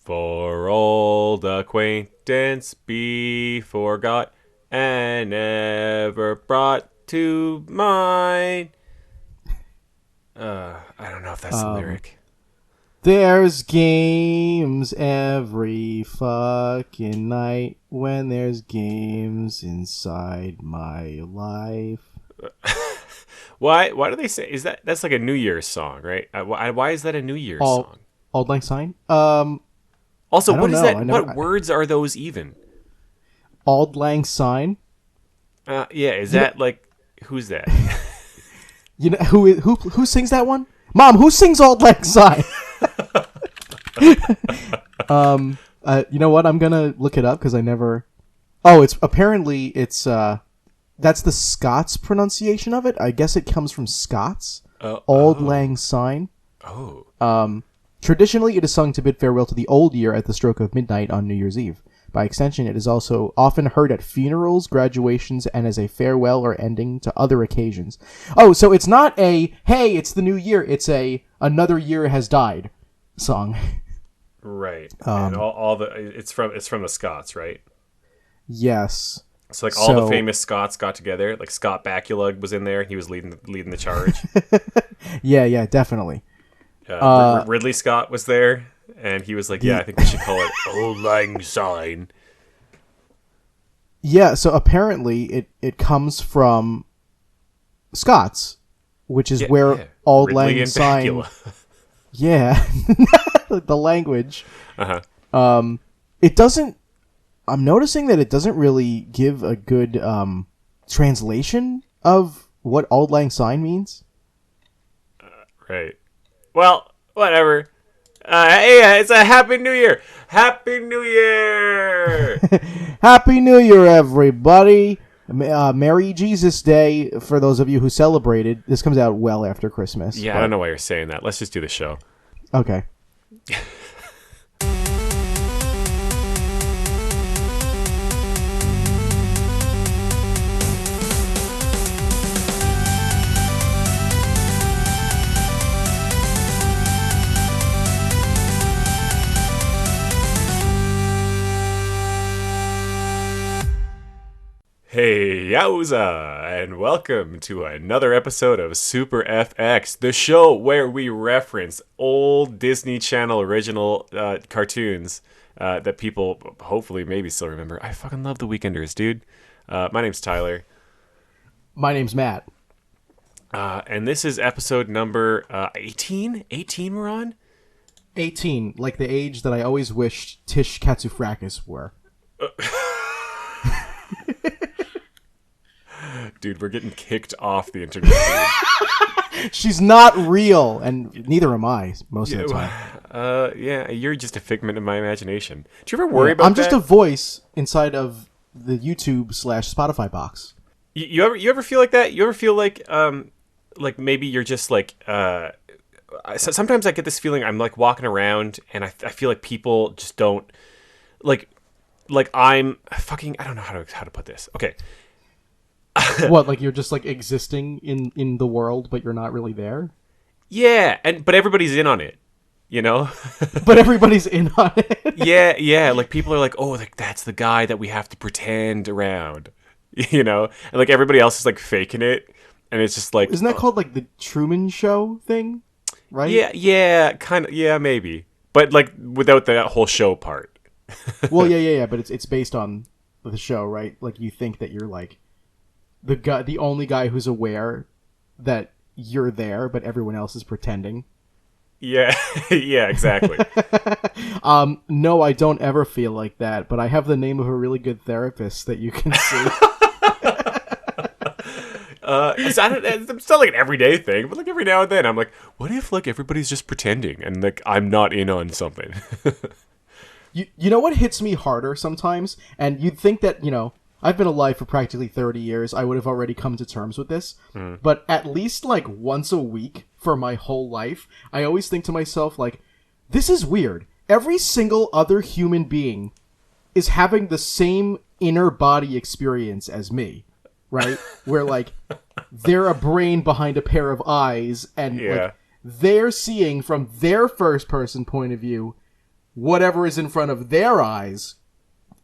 For old acquaintance be forgot and never brought to mind. I don't know if that's the lyric. There's games every fucking night when there's games inside my life. Why do they say that's like a New Year's song, right? Why is that a New Year's song? Auld Lang Syne? Also, I what don't is know. that? What words are those even? Auld Lang Syne? Yeah, is that like who's that? You know who sings that one? Mom, who sings Auld Lang Syne? You know what? I'm gonna look it up because I never. Oh, it's that's the Scots pronunciation of it. I guess it comes from Scots. Auld Lang Syne. Oh. Traditionally, it is sung to bid farewell to the old year at the stroke of midnight on New Year's Eve. By extension, it is also often heard at funerals, graduations, and as a farewell or ending to other occasions. Oh, so it's not a, hey, it's the new year. It's a, another year has died song. Right. And it's from the Scots, right? Yes. So like all the famous Scots got together. Like Scott Bakula was in there. He was leading the charge. Yeah, definitely. Ridley Scott was there, and he was like, "Yeah, I think we should call it Auld Lang Syne." Yeah, so apparently it comes from Scots, which is where Auld Lang Syne. Yeah, the language. It doesn't. I'm noticing that it doesn't really give a good translation of what Auld Lang Syne means. Right. Well, whatever. Hey, it's a Happy New Year. Happy New Year. Happy New Year, everybody. Merry Jesus Day for those of you who celebrated. This comes out well after Christmas. Yeah, I don't know why you're saying that. Let's just do the show. Okay. Hey, yowza, and welcome to another episode of Super FX, the show where we reference old Disney Channel original cartoons that people hopefully maybe still remember. I fucking love The Weekenders, dude. My name's Tyler. My name's Matt. And this is episode number 18? 18 we're on? 18, like the age that I always wished Tish Katsufrakis were. Dude, we're getting kicked off the internet. She's not real, and neither am I most of the time. Yeah, you're just a figment of my imagination. Do you ever worry about that? I'm just a voice inside of the YouTube/Spotify box. You ever feel like that? You ever feel like maybe you're just like sometimes I get this feeling I'm like walking around and I feel like people just don't like I'm fucking I don't know how to put this. Okay. What, like you're just like existing in the world, but you're not really there? Yeah, but everybody's in on it, you know? But everybody's in on it. Yeah, like people are like, oh, like that's the guy that we have to pretend around, you know? And like everybody else is like faking it, and it's just like... Isn't that called like the Truman Show thing? Right? Yeah, kind of, yeah, maybe. But like without that whole show part. Well, yeah, but it's based on the show, right? Like you think that you're like... the only guy who's aware that you're there, but everyone else is pretending. Yeah, yeah, exactly. No, I don't ever feel like that, but I have the name of a really good therapist that you can see. It's not like an everyday thing, but like every now and then I'm like, what if like everybody's just pretending and like I'm not in on something? You know what hits me harder sometimes? And you'd think that, you know, I've been alive for practically 30 years. I would have already come to terms with this. But at least, like, once a week for my whole life, I always think to myself, like, this is weird. Every single other human being is having the same inner body experience as me, right? Where, like, they're a brain behind a pair of eyes, and, like, they're seeing from their first-person point of view whatever is in front of their eyes,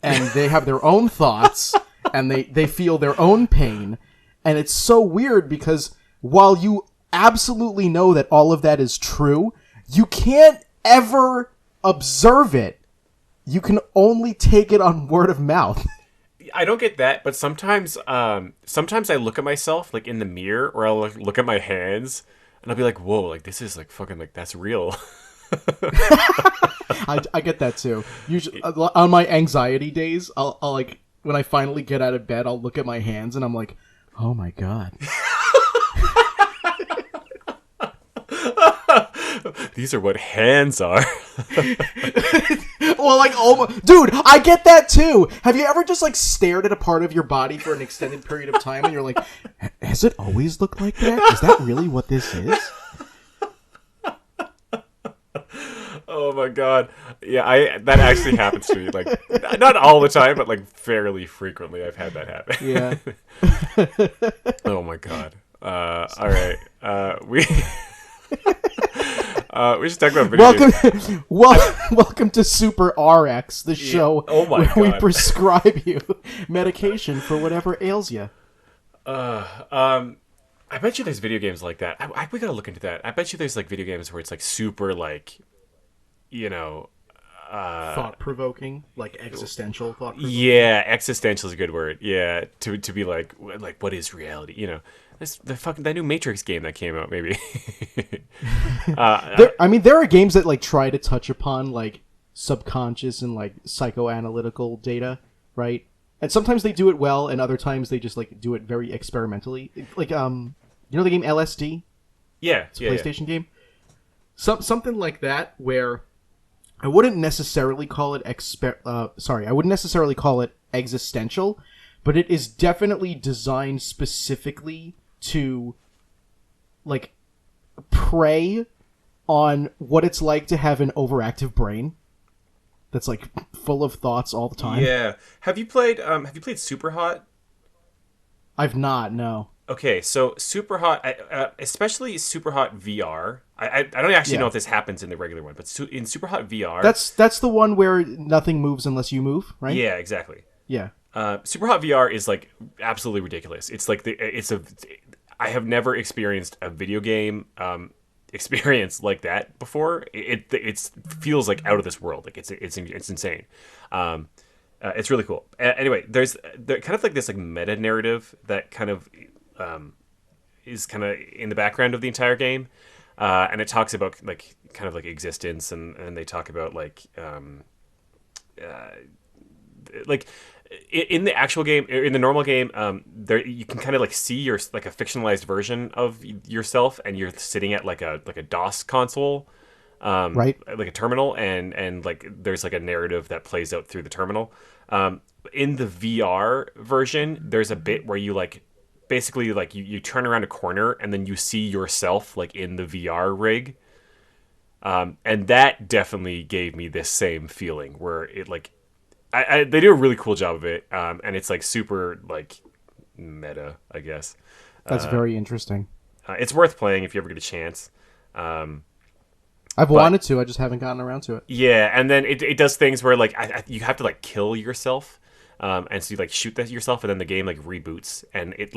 and they have their own thoughts, and they feel their own pain. And it's so weird because while you absolutely know that all of that is true, you can't ever observe it. You can only take it on word of mouth. I don't get that, but sometimes I look at myself like in the mirror, or I'll look at my hands, and I'll be like, "Whoa, like this is like fucking like that's real." I get that too. Usually on my anxiety days, I'll like when I finally get out of bed, I'll look at my hands and I'm like, "Oh my god." These are what hands are. Well, like, oh my, dude, I get that too. Have you ever just like stared at a part of your body for an extended period of time and you're like, has it always looked like that? Is that really what this is? Oh my god. Yeah, that actually happens to me. Like, not all the time, but like fairly frequently I've had that happen. Yeah. Oh my god. All right. We should talk about video games. Welcome to Super RX, the show where we prescribe you medication for whatever ails you. I bet you there's video games like that. We gotta look into that. I bet you there's like video games where it's like super like, you know, thought-provoking, like existential thought-provoking. Yeah, existential is a good word. Yeah, to be like what is reality? You know, that new Matrix game that came out, maybe. There are games that like try to touch upon like subconscious and like psychoanalytical data, right? And sometimes they do it well, and other times they just like do it very experimentally. Like you know the game LSD? Yeah, it's a PlayStation game. Something like that, where I wouldn't necessarily call it I wouldn't necessarily call it existential, but it is definitely designed specifically to like prey on what it's like to have an overactive brain that's like full of thoughts all the time. Yeah. Have you played Super Hot? I've not, no. Okay, so Super Hot, especially Super Hot VR. I don't actually know if this happens in the regular one, but in Super Hot VR, that's the one where nothing moves unless you move, right? Yeah, exactly. Yeah. Super Hot VR is like absolutely ridiculous. It's like I have never experienced a video game experience like that before. It feels like out of this world. Like it's insane. It's really cool. Anyway, there's kind of like this like meta narrative that kind of is kind of in the background of the entire game, and it talks about like kind of like existence, and they talk about like in the actual game, in the normal game, there you can kind of like see your like a fictionalized version of yourself, and you're sitting at like a DOS console, right, like a terminal, and like there's like a narrative that plays out through the terminal. In the VR version, there's a bit where you like basically like you turn around a corner and then you see yourself like in the VR rig. And that definitely gave me this same feeling where it like they do a really cool job of it, and it's like super like meta, I guess. That's very interesting. It's worth playing if you ever get a chance. I've wanted to, I just haven't gotten around to it. Yeah, and then it does things where like you have to like kill yourself, and so you like shoot yourself, and then the game like reboots, and it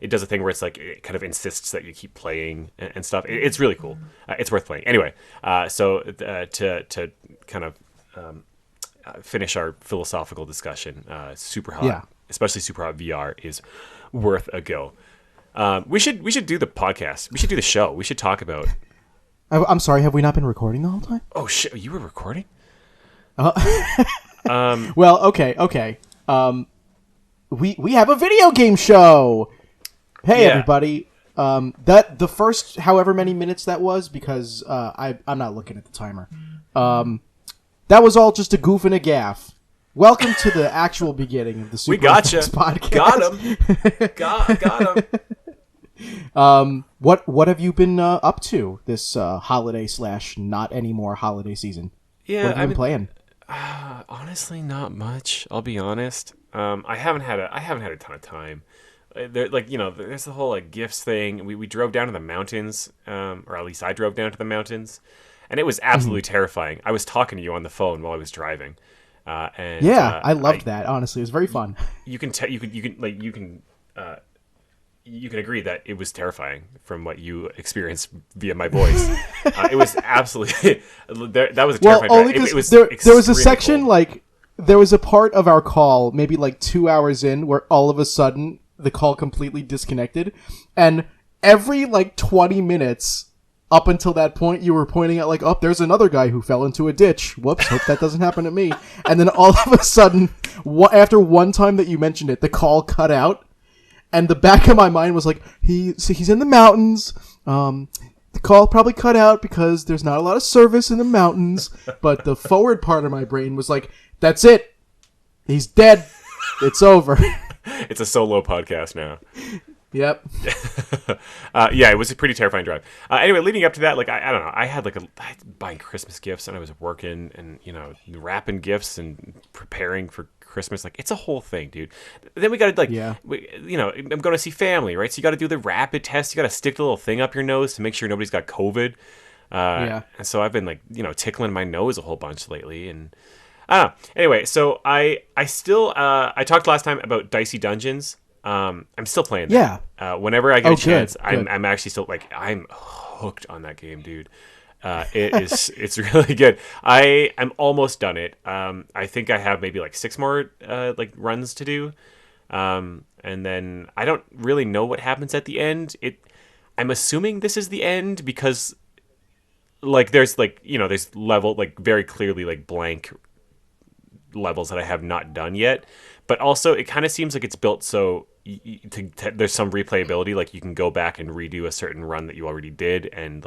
does a thing where it's like it kind of insists that you keep playing and stuff. It's really cool. It's worth playing. Anyway, so to kind of finish our philosophical discussion, Super Hot, especially Super Hot VR, is worth a go. We should do the podcast. We should do the show. We should talk about. I'm sorry, have we not been recording the whole time? Oh shit, you were recording? Well, okay. We have a video game show. Hey everybody. That the first however many minutes that was, because I'm not looking at the timer. That was all just a goof and a gaff. Welcome to the actual beginning of the Super FX podcast. Got him. What have you been up to this holiday / not anymore holiday season? Yeah, what have you been playing? Honestly, not much. I'll be honest. I haven't had a ton of time. There's the whole like gifts thing. We drove down to the mountains, or at least I drove down to the mountains, and it was absolutely terrifying. I was talking to you on the phone while I was driving, and I loved that. Honestly, it was very fun. you can agree that it was terrifying from what you experienced via my voice. It was absolutely that was a terrifying. Only because there was a section cold. There was a part of our call, maybe 2 hours in, where all of a sudden the call completely disconnected, and every 20 minutes up until that point, you were pointing out oh, there's another guy who fell into a ditch. Whoops, hope that doesn't happen to me. And then all of a sudden, after one time that you mentioned it, the call cut out. And the back of my mind was he's in the mountains. The call probably cut out because there's not a lot of service in the mountains. But the forward part of my brain was that's it. He's dead. It's over. It's a solo podcast now. Yep. Yeah, it was a pretty terrifying drive. Anyway, leading up to that, I don't know, I had buying Christmas gifts, and I was working and wrapping gifts and preparing for Christmas. It's a whole thing, dude. Then we got to I'm going to see family, right? So you got to do the rapid test. You got to stick the little thing up your nose to make sure nobody's got COVID. And so I've been tickling my nose a whole bunch lately, and I don't know. Anyway, so I still I talked last time about Dicey Dungeons. I'm still playing that. Yeah. Whenever I get a chance, good. I'm actually still I'm hooked on that game, dude. It's really good. I'm almost done it. I think I have maybe 6 more runs to do. And then I don't really know what happens at the end. I'm assuming this is the end because there's there's level very clearly blank levels that I have not done yet. But also, it kind of seems like it's built so there's some replayability. You can go back and redo a certain run that you already did and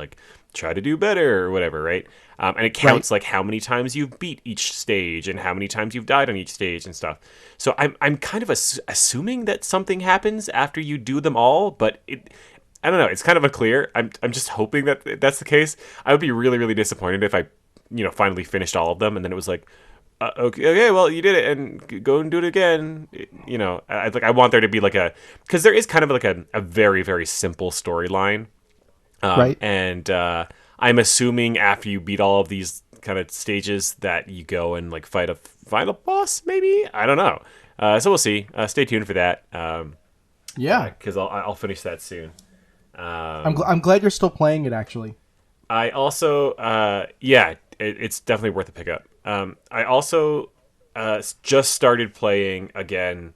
try to do better or whatever, right? And it counts how many times you've beat each stage and how many times you've died on each stage and stuff. So I'm kind of assuming that something happens after you do them all, but I don't know. It's kind of unclear. I'm just hoping that that's the case. I would be really, really disappointed if I finally finished all of them and then it was okay, well, you did it, and go and do it again. I want there to be because there is kind of a very, very simple storyline, right? And I'm assuming after you beat all of these kind of stages that you go and fight a final boss, maybe. I don't know. So we'll see. Stay tuned for that. Because I'll finish that soon. I'm glad you're still playing it. Actually, I also it's definitely worth a pickup. I also just started playing again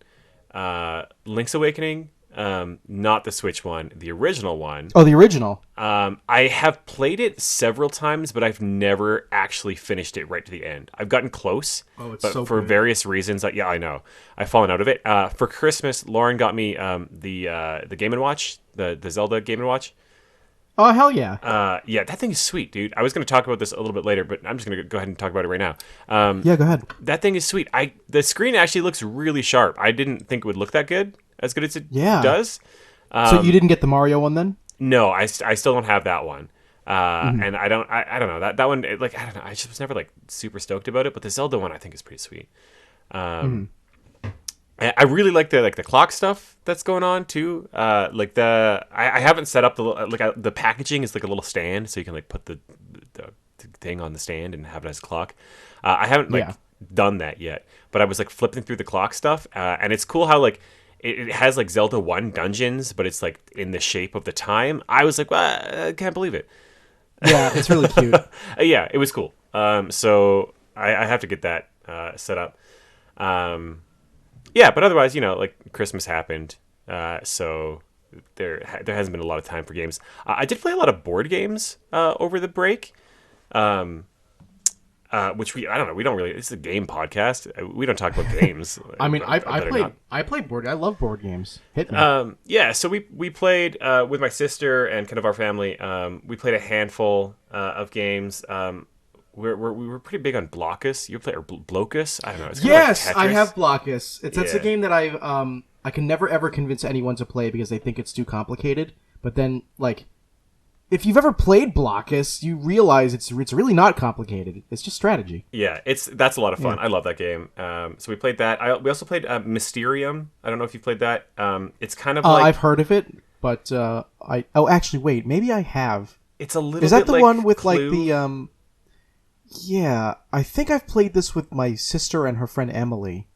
Link's Awakening, not the Switch one, the original one. Oh, the original. I have played it several times, but I've never actually finished it right to the end. I've gotten close, but for various reasons. I know. I've fallen out of it. For Christmas, Lauren got me the Game & Watch, the Zelda Game & Watch. Oh, hell yeah. Yeah, that thing is sweet, dude. I was going to talk about this a little bit later, but I'm just going to go ahead and talk about it right now. Yeah, go ahead. That thing is sweet. The screen actually looks really sharp. I didn't think it would look that good, as good as it does. So you didn't get the Mario one then? No, I still don't have that one. And I don't know. That one, I don't know. I just was never, super stoked about it, but the Zelda one I think is pretty sweet. I really like the clock stuff that's going on too. I haven't set up the packaging is a little stand, so you can put the thing on the stand and have it as a clock. I haven't done that yet, but I was flipping through the clock stuff, and it's cool how it has Zelda 1 dungeons, but it's in the shape of the time. I was I can't believe it. Yeah, it's really cute. Yeah, it was cool. So I have to get that set up. Yeah, but otherwise, Christmas happened, so there hasn't been a lot of time for games. I did play a lot of board games over the break, which I don't know. We don't really. It's a game podcast. We don't talk about games. I mean, I play board. I love board games. Hit me. Yeah. So we played with my sister and kind of our family. We played a handful of games. We were pretty big on Blockus. You play or Blockus? I don't know. It's yes, I have Blockus. That's a game that I can never ever convince anyone to play because they think it's too complicated. But then if you've ever played Blockus, you realize it's really not complicated. It's just strategy. Yeah, that's a lot of fun. Yeah. I love that game. So we played that. We also played Mysterium. I don't know if you played that. It's kind of I've heard of it, but actually wait, maybe I have. It's a little. Is that bit the one with Clue? Yeah, I think I've played this with my sister and her friend Emily.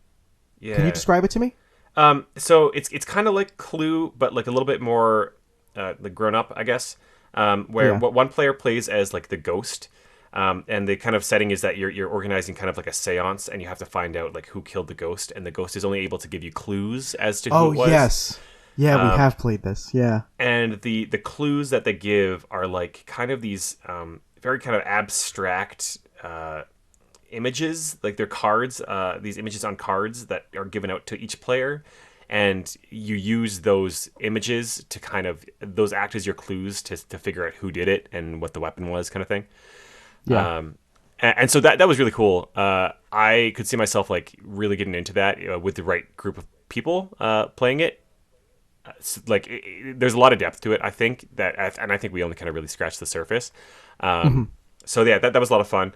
Yeah. Can you describe it to me? So it's kind of like Clue, but like a little bit more like grown up, I guess. Where Yeah. what one player plays as like the ghost, and the kind of setting is that you're organizing kind of like a séance, and you have to find out like who killed the ghost, and the ghost is only able to give you clues as to who Oh, it was. yes. Yeah, we have played this. Yeah. And the clues that they give are like kind of these very kind of abstract images, like they're cards, these images on cards that are given out to each player, and you use those images to kind of those act as your clues to figure out who did it and what the weapon was, kind of thing. Yeah. And so that was really cool. I could see myself like really getting into that with the right group of people playing it. There's a lot of depth to it. I think and I think we only kind of really scratched the surface. So yeah, that was a lot of fun.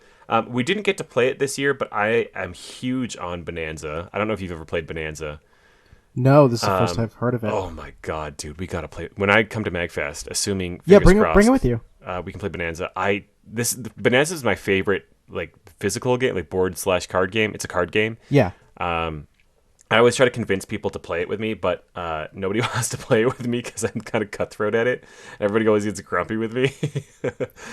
We didn't get to play it this year, but I am huge on Bonanza. I don't know if you've ever played Bonanza. No, this is the first I've heard of it. Oh my god, dude, we gotta play it. When I come to Magfest, assuming Yeah, fingers bring it crossed, with you. we can play Bonanza. Bonanza is my favorite like physical game, like board/card game. It's a card game. Yeah. I always try to convince people to play it with me, but nobody wants to play it with me because I'm kind of cutthroat at it. Everybody always gets grumpy with me.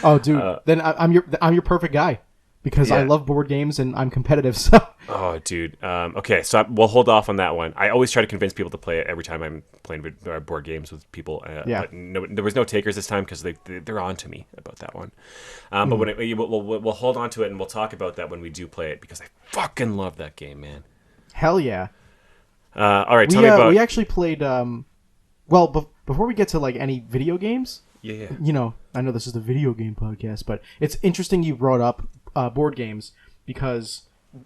Oh, dude, then I'm your perfect guy because I Yeah. love board games and I'm competitive. So Oh, dude. Okay, so we'll hold off on that one. I always try to convince people to play it every time I'm playing board games with people. Yeah. But no, there was no takers this time because they're on to me about that one. But we'll hold on to it and we'll talk about that when we do play it because I fucking love that game, man. hell yeah. All right, tell me about... We actually played. Before we get to like any video games, Yeah. I know this is the video game podcast, but it's interesting you brought up board games because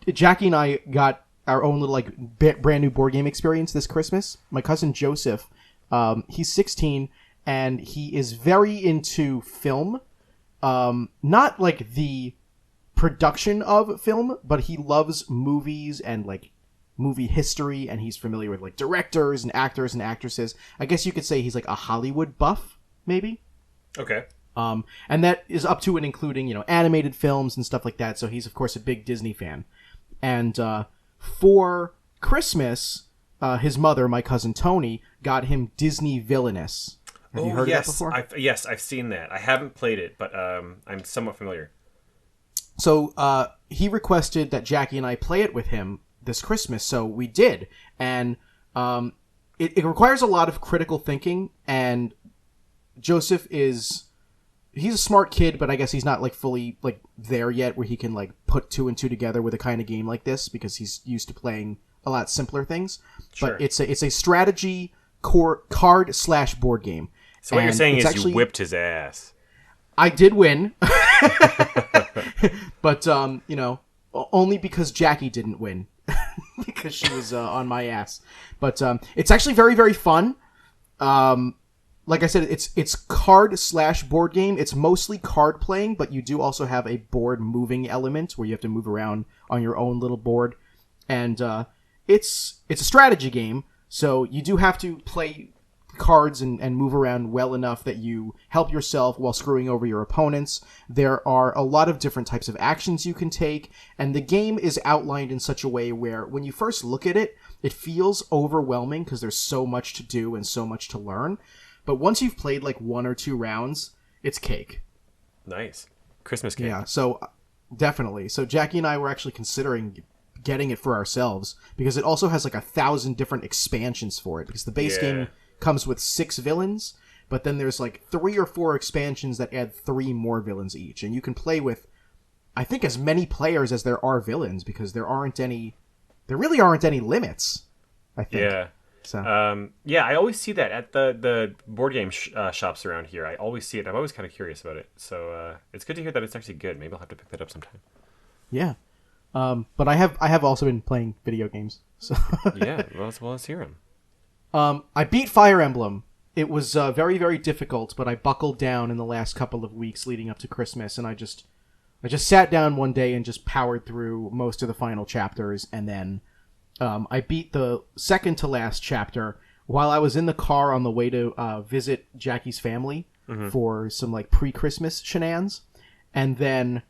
Jackie and I got our own little like brand new board game experience this Christmas. My cousin Joseph, he's 16 and he is very into film. Not like the production of film, but he loves movies and like movie history, and he's familiar with like directors and actors and actresses. I guess you could say he's like a Hollywood buff, maybe. Okay. And that is up to and including, animated films and stuff like that. So he's, of course, a big Disney fan. And for Christmas, his mother, my cousin Tony, got him Disney Villainous. Have you heard of that before? Yes, I've seen that. I haven't played it, but I'm somewhat familiar. So he requested that Jackie and I play it with him this Christmas. So we did. And it requires a lot of critical thinking. And Joseph he's a smart kid, but I guess he's not like fully like there yet where he can like put two and two together with a kind of game like this because he's used to playing a lot simpler things. Sure. But it's a strategy card/board game. So what you're saying is actually, you whipped his ass. I did win, but only because Jackie didn't win because she was on my ass. But it's actually very, very fun. Like I said, it's card/board game. It's mostly card playing, but you do also have a board moving element where you have to move around on your own little board. And it's a strategy game, so you do have to play cards and move around well enough that you help yourself while screwing over your opponents. There are a lot of different types of actions you can take, and the game is outlined in such a way where when you first look at it, it feels overwhelming because there's so much to do and so much to learn. But once you've played like one or two rounds, it's cake. Nice. Christmas cake. Yeah, so definitely. So Jackie and I were actually considering getting it for ourselves because it also has like 1,000 different expansions for it because the base game comes with 6 villains, but then there's like 3 or 4 expansions that add 3 more villains each. And you can play with, I think, as many players as there are villains because there really aren't any limits, I think. Yeah. So. I always see that at the board game shops around here. I always see it. I'm always kind of curious about it. So it's good to hear that it's actually good. Maybe I'll have to pick that up sometime. Yeah. But I have also been playing video games. So yeah, let's hear them. I beat Fire Emblem. It was very, very difficult, but I buckled down in the last couple of weeks leading up to Christmas, and I just sat down one day and just powered through most of the final chapters, and then I beat the second to last chapter while I was in the car on the way to visit Jackie's family for some like pre-Christmas shenanigans. And then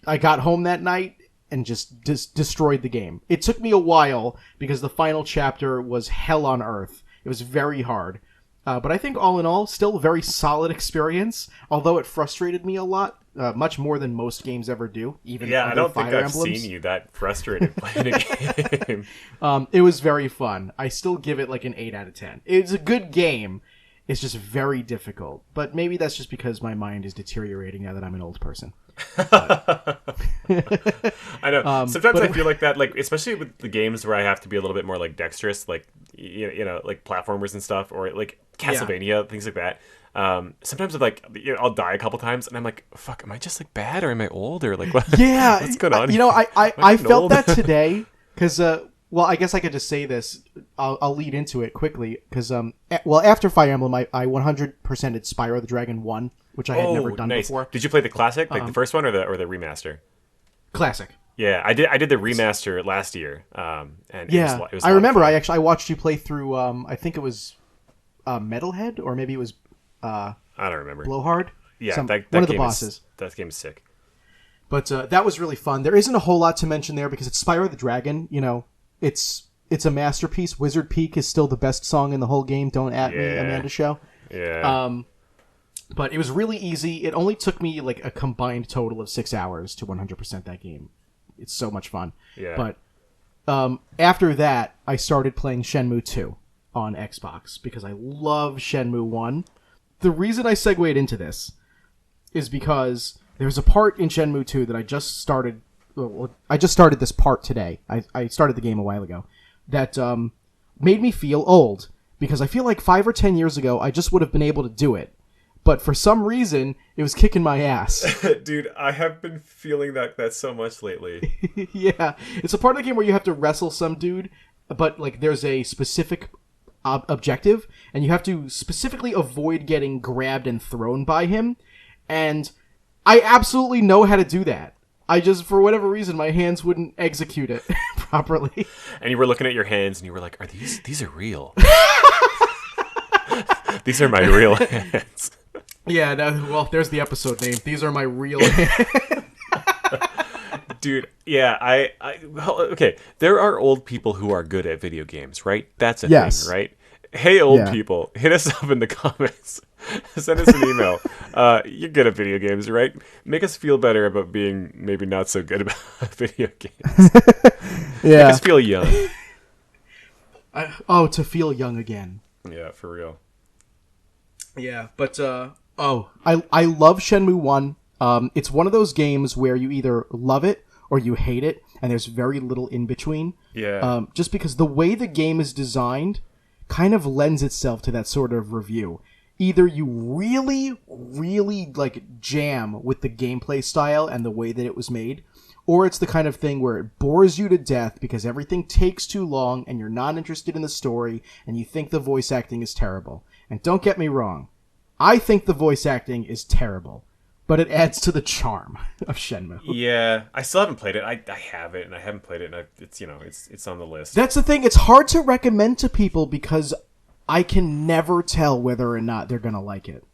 I got home that night and just destroyed the game. It took me a while because the final chapter was hell on earth. It was very hard. But I think all in all, still a very solid experience, although it frustrated me a lot, much more than most games ever do. Even I don't think Fire I've Emblems. seen you that frustrated playing a game. It was very fun. I still give it like an 8 out of 10. It's a good game. It's just very difficult. But maybe that's just because my mind is deteriorating now that I'm an old person. I know. Sometimes I feel like that, like especially with the games where I have to be a little bit more like dexterous, like you know, like platformers and stuff, or like Castlevania, things like that. Sometimes I'll die a couple times, and I'm like, "Fuck, am I just like bad, or am I old, or like what? What's going on?" You know, I felt that today because well, I guess I could just say this. I'll lead into it quickly because after Fire Emblem, I 100%ed Spyro the Dragon 1, which I had never done before. Did you play the classic, like the first one, or the remaster? Classic. Yeah, I did the remaster last year. And yeah, it was I remember. I watched you play through. I think it was Metalhead, or maybe it was. I don't remember. Blowhard. Yeah, one of the bosses. That game is sick. But that was really fun. There isn't a whole lot to mention there because it's Spyro the Dragon. You know, it's a masterpiece. Wizard Peak is still the best song in the whole game. Don't at me, Amanda Show. Yeah. But it was really easy. It only took me like a combined total of 6 hours to 100% that game. It's so much fun. Yeah. But after that, I started playing Shenmue 2 on Xbox because I love Shenmue 1. The reason I segued into this is because there's a part in Shenmue 2 that I just started. Well, I just started this part today. I started the game a while ago. That made me feel old because I feel like 5 or 10 years ago I just would have been able to do it. But for some reason, it was kicking my ass. Dude, I have been feeling that so much lately. Yeah. It's a part of the game where you have to wrestle some dude, but like there's a specific objective, and you have to specifically avoid getting grabbed and thrown by him. And I absolutely know how to do that. I just, for whatever reason, my hands wouldn't execute it properly. And you were looking at your hands, and you were like, "Are these are real? These are my real hands." Yeah, well, there's the episode name. These are my real hands. Dude, yeah, well, okay, there are old people who are good at video games, right? That's a thing, right? Hey, old people, hit us up in the comments. Send us an email. You're good at video games, right? Make us feel better about being maybe not so good about video games. Yeah. Make us feel young. To feel young again. Yeah, for real. Yeah, but I love Shenmue 1. It's one of those games where you either love it or you hate it, and there's very little in between. Yeah. Just because the way the game is designed kind of lends itself to that sort of review. Either you really, really like jam with the gameplay style and the way that it was made, or it's the kind of thing where it bores you to death because everything takes too long and you're not interested in the story and you think the voice acting is terrible. And don't get me wrong, I think the voice acting is terrible, but it adds to the charm of Shenmue. Yeah, I still haven't played it. I have it, and I haven't played it, and it's on the list. That's the thing. It's hard to recommend to people because I can never tell whether or not they're gonna like it.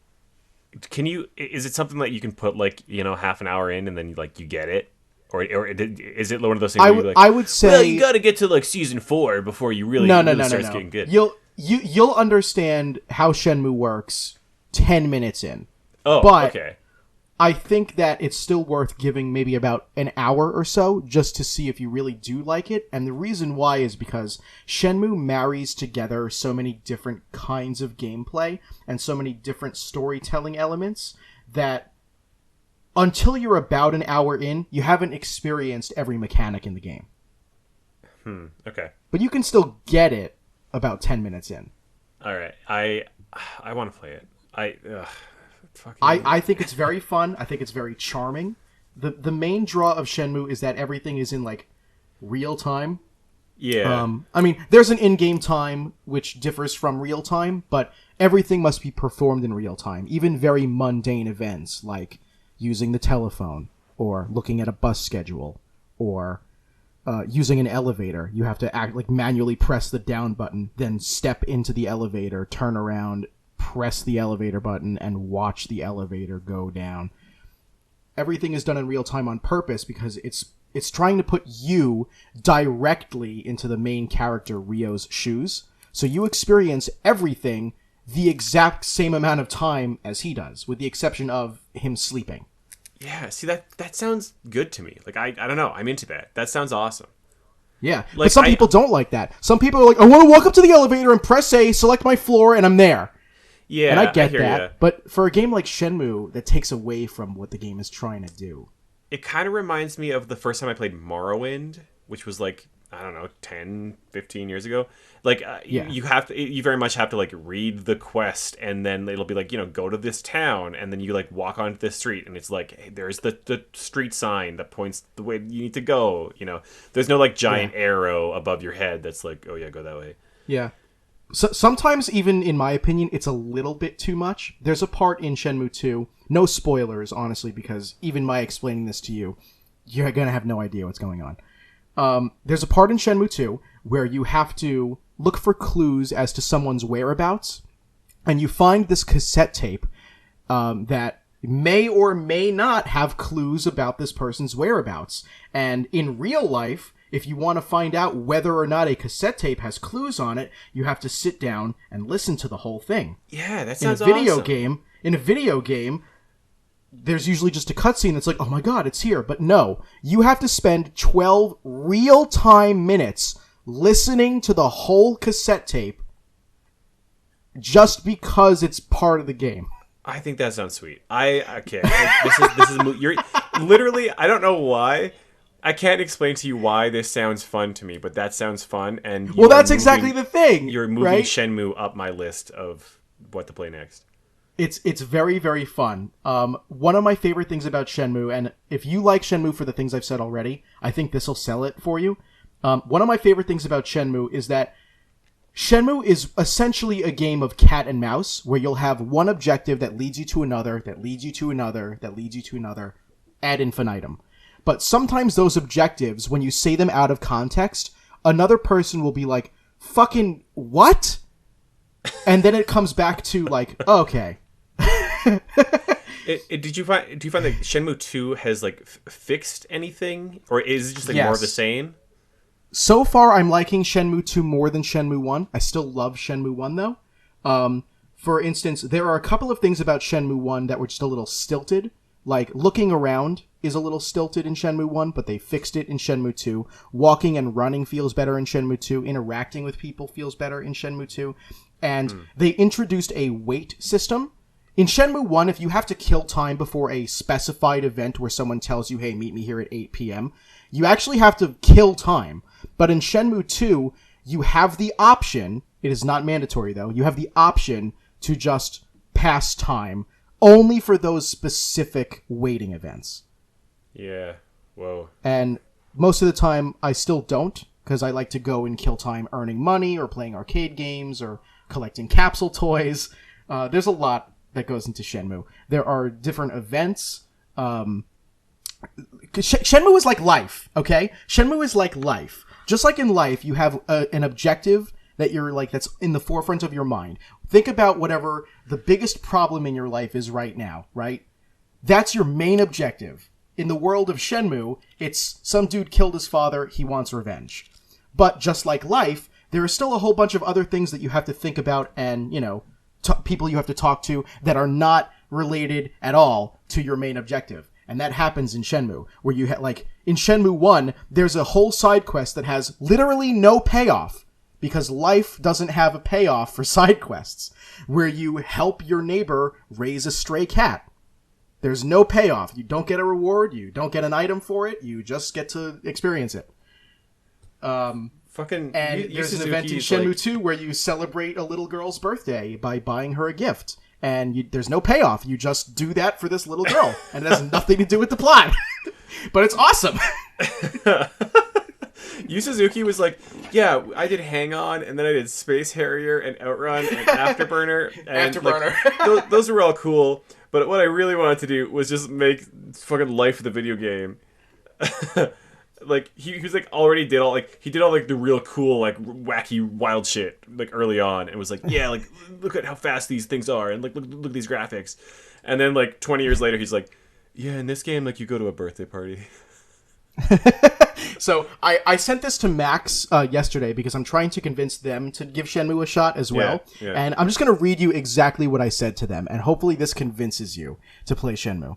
Is it something that you can put like half an hour in and then you get it, or is it one of those things? I would say, well, you got to get to like season 4 before you really starts getting good. You'll understand how Shenmue works 10 minutes in. Oh, but okay. I think that it's still worth giving maybe about an hour or so just to see if you really do like it. And the reason why is because Shenmue marries together so many different kinds of gameplay and so many different storytelling elements that until you're about an hour in, you haven't experienced every mechanic in the game. Okay. But you can still get it about 10 minutes in. All right. I want to play it. I think it's very fun. I think it's very charming. The main draw of Shenmue is that everything is in like real time. Yeah. I mean, there's an in-game time which differs from real time, but everything must be performed in real time. Even very mundane events like using the telephone or looking at a bus schedule or using an elevator. You have to manually press the down button, then step into the elevator, turn around, press the elevator button, and watch the elevator go down. everything is done in real time on purpose because it's trying to put you directly into the main character Ryo's shoes. So you experience everything the exact same amount of time as he does, with the exception of him sleeping. Yeah, see, that sounds good to me. Like, I don't know. I'm into that. That sounds awesome. Yeah, like, but some people don't like that. Some people are like, I want to walk up to the elevator and press A, select my floor, and I'm there. Yeah, and I get that. Ya. But for a game like Shenmue, that takes away from what the game is trying to do. It kind of reminds me of the first time I played Morrowind, which was like, I don't know, 10, 15 years ago. Like, you very much have to, like, read the quest, and then it'll be like, go to this town, and then you, like, walk onto this street, and it's like, hey, there's the street sign that points the way you need to go, There's no, like, giant arrow above your head that's like, oh, yeah, go that way. Yeah. So, sometimes, even in my opinion, it's a little bit too much. There's a part in Shenmue 2, no spoilers, honestly, because even my explaining this to you, you're going to have no idea what's going on. There's a part in Shenmue 2 where you have to look for clues as to someone's whereabouts, and you find this cassette tape that may or may not have clues about this person's whereabouts. And in real life, if you want to find out whether or not a cassette tape has clues on it, you have to sit down and listen to the whole thing. Yeah, that sounds awesome. In a video game, there's usually just a cutscene that's like, oh my god, it's here. But no, you have to spend 12 real-time minutes listening to the whole cassette tape just because it's part of the game. I think that sounds sweet. This is you're literally, I don't know why. I can't explain to you why this sounds fun to me, but that sounds fun. And that's exactly the thing. You're moving right? Shenmue up my list of what to play next. It's very, very fun. One of my favorite things about Shenmue, and if you like Shenmue for the things I've said already, I think this will sell it for you. One of my favorite things about Shenmue is that Shenmue is essentially a game of cat and mouse, where you'll have one objective that leads you to another, that leads you to another, that leads you to another, ad infinitum. But sometimes those objectives, when you say them out of context, another person will be like, fucking what? And then it comes back to like, okay. Do you find that Shenmue 2 has like fixed anything, or is it just like more of the same? So far, I'm liking Shenmue 2 more than Shenmue 1. I still love Shenmue 1 though. For instance, there are a couple of things about Shenmue 1 that were just a little stilted. Like, looking around is a little stilted in Shenmue 1, but they fixed it in Shenmue 2. Walking and running feels better in Shenmue 2. Interacting with people feels better in Shenmue 2. And they introduced a wait system. In Shenmue 1, if you have to kill time before a specified event where someone tells you, hey, meet me here at 8 p.m., you actually have to kill time. But in Shenmue 2, you have the option, it is not mandatory though, you have the option to just pass time only for those specific waiting events. Yeah, whoa. And most of the time, I still don't, because I like to go and kill time earning money or playing arcade games or collecting capsule toys. There's a lot that goes into Shenmue. There are different events. Shenmue is like life, okay? Shenmue is like life. Just like in life, you have an objective that you're like, that's in the forefront of your mind. Think about whatever the biggest problem in your life is right now, right? That's your main objective. In the world of Shenmue, it's some dude killed his father, he wants revenge. But just like life, there are still a whole bunch of other things that you have to think about and, people you have to talk to that are not related at all to your main objective. And that happens in Shenmue, where you in Shenmue 1, there's a whole side quest that has literally no payoff, because life doesn't have a payoff for side quests, where you help your neighbor raise a stray cat. There's no payoff. You don't get a reward, you don't get an item for it, you just get to experience it. And there's an event in Shenmue 2 where you celebrate a little girl's birthday by buying her a gift. And there's no payoff. You just do that for this little girl. And it has nothing to do with the plot. But it's awesome. Yu Suzuki was like, yeah, I did Hang On, and then I did Space Harrier and Outrun and Afterburner. And Afterburner. Those were all cool. But what I really wanted to do was just make fucking life the video game. He was already did all he did all the real cool wacky wild shit early on, and was yeah, look at how fast these things are, and look at these graphics. And then 20 years later he's like, Yeah, in this game, like, you go to a birthday party. So I sent this to Max yesterday because I'm trying to convince them to give Shenmue a shot as well. Yeah. And I'm just going to read you exactly what I said to them, and hopefully this convinces you to play Shenmue.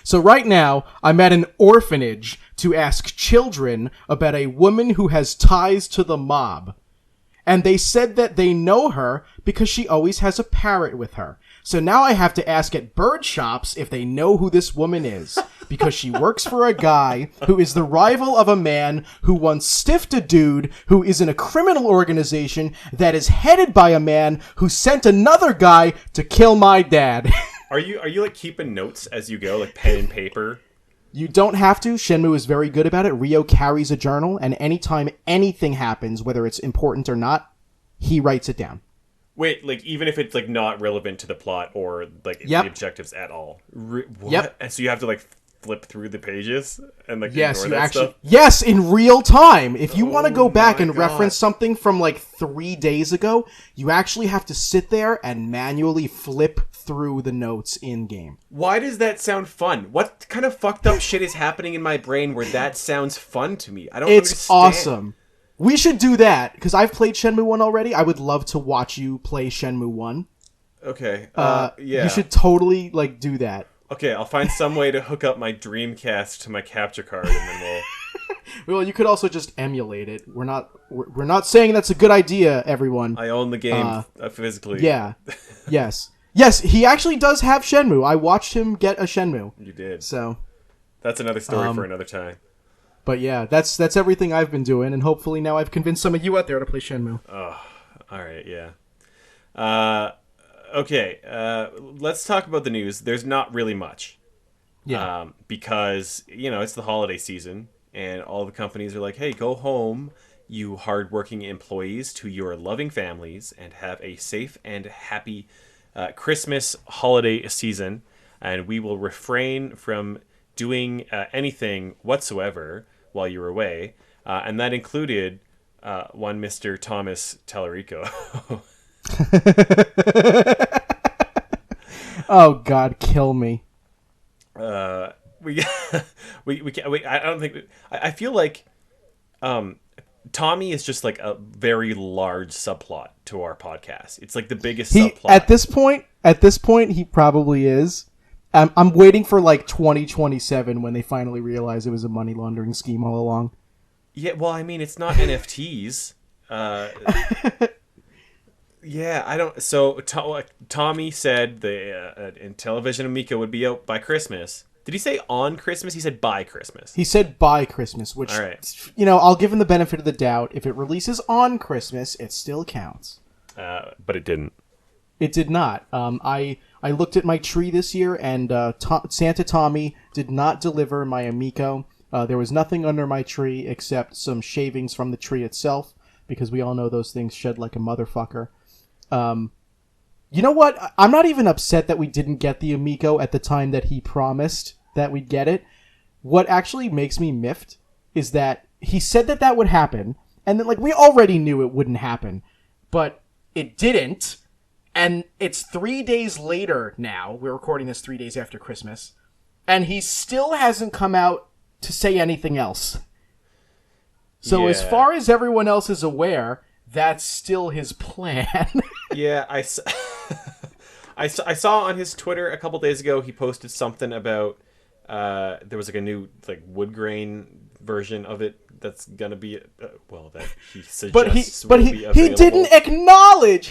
So right now, I'm at an orphanage to ask children about a woman who has ties to the mob. And they said that they know her because she always has a parrot with her. So now I have to ask at bird shops if they know who this woman is, because she works for a guy who is the rival of a man who once stiffed a dude who is in a criminal organization that is headed by a man who sent another guy to kill my dad. Are you like keeping notes as you go, like pen and paper? You don't have to. Shenmue is very good about it. Ryo carries a journal, and anytime anything happens, whether it's important or not, he writes it down. Wait, like, even if it's, like, not relevant to the plot or, like, the objectives at all? What? Yep. And so you have to, like, flip through the pages and, like, Yes, ignore you that actually. stuff? Yes, in real time. If you want to go back my and God. reference something from, like, 3 days ago, you actually have to sit there and manually flip through the notes in-game. Why does that sound fun? What kind of fucked up shit is happening in my brain where that sounds fun to me? I don't It's understand. awesome. We should do that, because I've played Shenmue 1 already. I would love to watch you play Shenmue 1. Okay. Yeah. You should totally, like, do that. Okay, I'll find some way to hook up my Dreamcast to my capture card, and then we'll... Well, you could also just emulate it. We're not saying that's a good idea, everyone. I own the game physically. Yeah. Yes. Yes, he actually does have Shenmue. I watched him get a Shenmue. You did. So... That's another story for another time. But yeah, that's everything I've been doing, and hopefully now I've convinced some of you out there to play Shenmue. Oh, all right, yeah. Okay, let's talk about the news. There's not really much. Yeah. Because, it's the holiday season, and all the companies are like, hey, go home, you hardworking employees, to your loving families, and have a safe and happy Christmas holiday season, and we will refrain from doing anything whatsoever while you're away, and that included one Mr. Thomas Tallarico. Oh God, kill me. We can't. I don't think. I feel like Tommy is just like a very large subplot to our podcast. It's like the biggest subplot. At this point, he probably is. I'm waiting for like 2027 when they finally realize it was a money laundering scheme all along. Yeah, well, I mean, it's not NFTs. Yeah, I don't. So Tommy said the Intellivision Amico would be out by Christmas. Did he say on Christmas? He said by Christmas. He said by Christmas, which, all right. I'll give him the benefit of the doubt. If it releases on Christmas, it still counts. But it didn't. It did not. I looked at my tree this year, and Santa Tommy did not deliver my Amico. There was nothing under my tree except some shavings from the tree itself, because we all know those things shed like a motherfucker. You know what? I'm not even upset that we didn't get the Amico at the time that he promised that we'd get it. What actually makes me miffed is that he said that would happen, and then, like, we already knew it wouldn't happen, but it didn't. And it's 3 days later now. We're recording this 3 days after Christmas. And he still hasn't come out to say anything else. So as far as everyone else is aware, that's still his plan. Yeah, I saw on his Twitter a couple days ago, he posted something about there was like a new like wood grain version of it that's gonna be that he suggests but he didn't acknowledge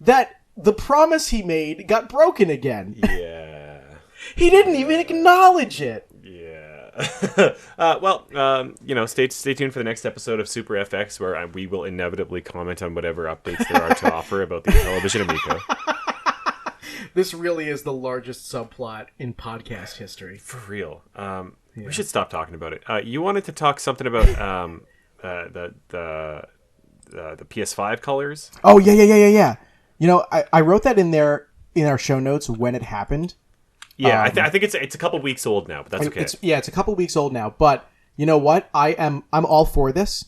that the promise he made got broken again. Yeah. He didn't even acknowledge it. Yeah. Stay tuned for the next episode of Super FX, where we will inevitably comment on whatever updates there are to offer about the Intellivision Amico. This really is the largest subplot in podcast history. For real. We should stop talking about it. You wanted to talk something about the PS5 colors? Oh, yeah. I wrote that in there in our show notes when it happened. Yeah, I think it's a couple weeks old now, but that's okay. It's a couple weeks old now, but you know what? I'm all for this.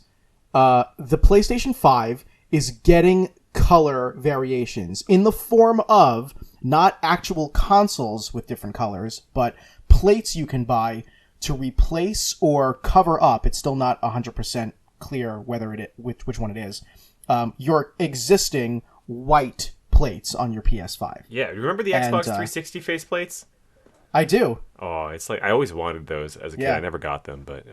The PlayStation 5 is getting color variations in the form of not actual consoles with different colors, but plates you can buy to replace or cover up. It's still not 100% clear whether which one it is. Your existing white plates on your PS5. Yeah, remember the Xbox 360 faceplates? I do. Oh, it's like I always wanted those as a kid. Yeah. I never got them, but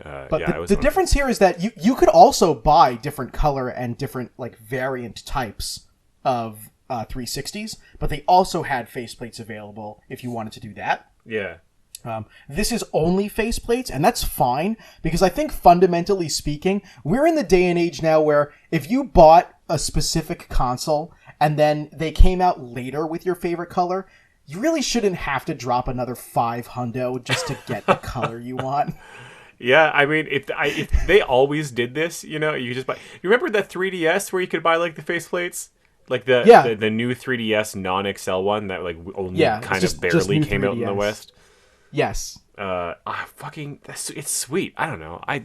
the difference here is that you could also buy different color and different like variant types of 360s, but they also had faceplates available if you wanted to do that. Yeah. This is only faceplates, and that's fine, because I think fundamentally speaking, we're in the day and age now where if you bought a specific console and then they came out later with your favorite color, you really shouldn't have to drop another $500 just to get the color you want. Yeah, I mean, if they always did this, you just buy. You remember that 3DS where you could buy like the faceplates, like the new 3DS non-XL one that like only kind of barely came out in the West. Yes. It's sweet. I don't know. I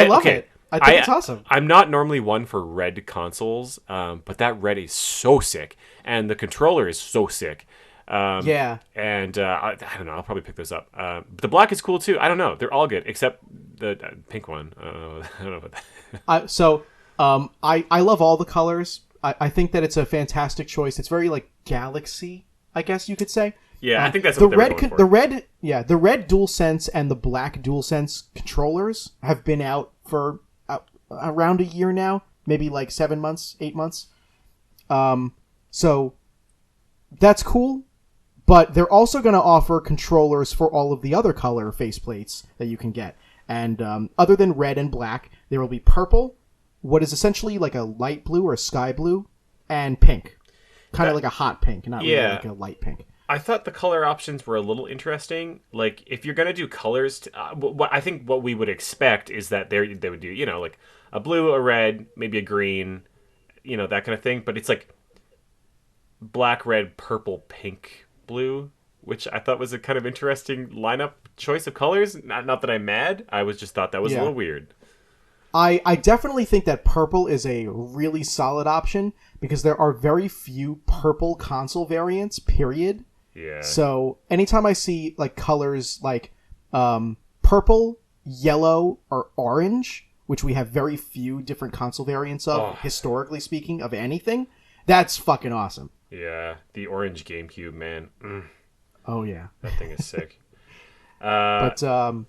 love it. I think it's awesome. I'm not normally one for red consoles, but that red is so sick, and the controller is so sick. And I don't know. I'll probably pick those up. But the black is cool too. I don't know. They're all good except the pink one. I don't know about that. I love all the colors. I think that it's a fantastic choice. It's very like Galaxy, I guess you could say. Yeah, I think that's what they were going for. The red DualSense and the black DualSense controllers have been out for around a year now, maybe like 7 months, 8 months. So that's cool, but they're also going to offer controllers for all of the other color faceplates that you can get. And other than red and black, there will be purple, what is essentially like a light blue or a sky blue, and pink. Kind of like a hot pink, not really like a light pink. I thought the color options were a little interesting. Like, if you're going to do colors, what we would expect is that they would do, like a blue, a red, maybe a green, that kind of thing. But it's like black, red, purple, pink, blue, which I thought was a kind of interesting lineup choice of colors. Not that I'm mad. I just thought that was a little weird. I definitely think that purple is a really solid option because there are very few purple console variants, period. Yeah. So anytime I see like colors like purple, yellow, or orange, which we have very few different console variants of, historically speaking, of anything, that's fucking awesome. Yeah, the orange GameCube, man. Oh yeah, that thing is sick. Oh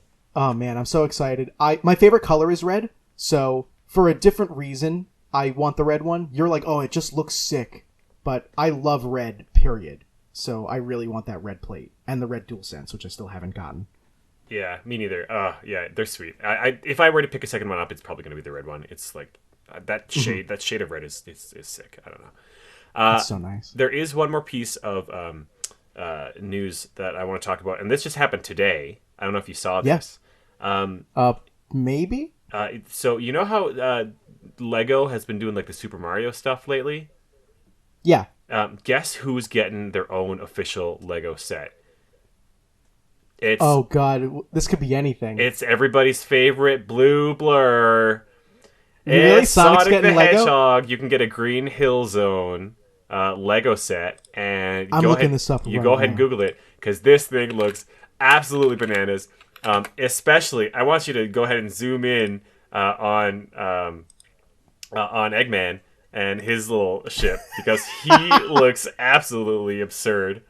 man, I'm so excited. My favorite color is red, so for a different reason, I want the red one. You're like, oh, it just looks sick, but I love red, period. So I really want that red plate and the red DualSense, which I still haven't gotten. Yeah, me neither. Yeah, they're sweet. If I were to pick a second one up, it's probably going to be the red one. It's like that shade. That shade of red is sick. I don't know. That's so nice. There is one more piece of news that I want to talk about, and this just happened today. I don't know if you saw this. Maybe. So you know how Lego has been doing like the Super Mario stuff lately? Yeah. Guess who's getting their own official Lego set? Oh god, this could be anything. It's everybody's favorite Blue Blur. Really? It's Sonic the Lego? Hedgehog. You can get a Green Hill Zone Lego set, and I'm looking this up. You go ahead and Google it because this thing looks absolutely bananas. Especially, I want you to go ahead and zoom in on Eggman and his little ship because he looks absolutely absurd.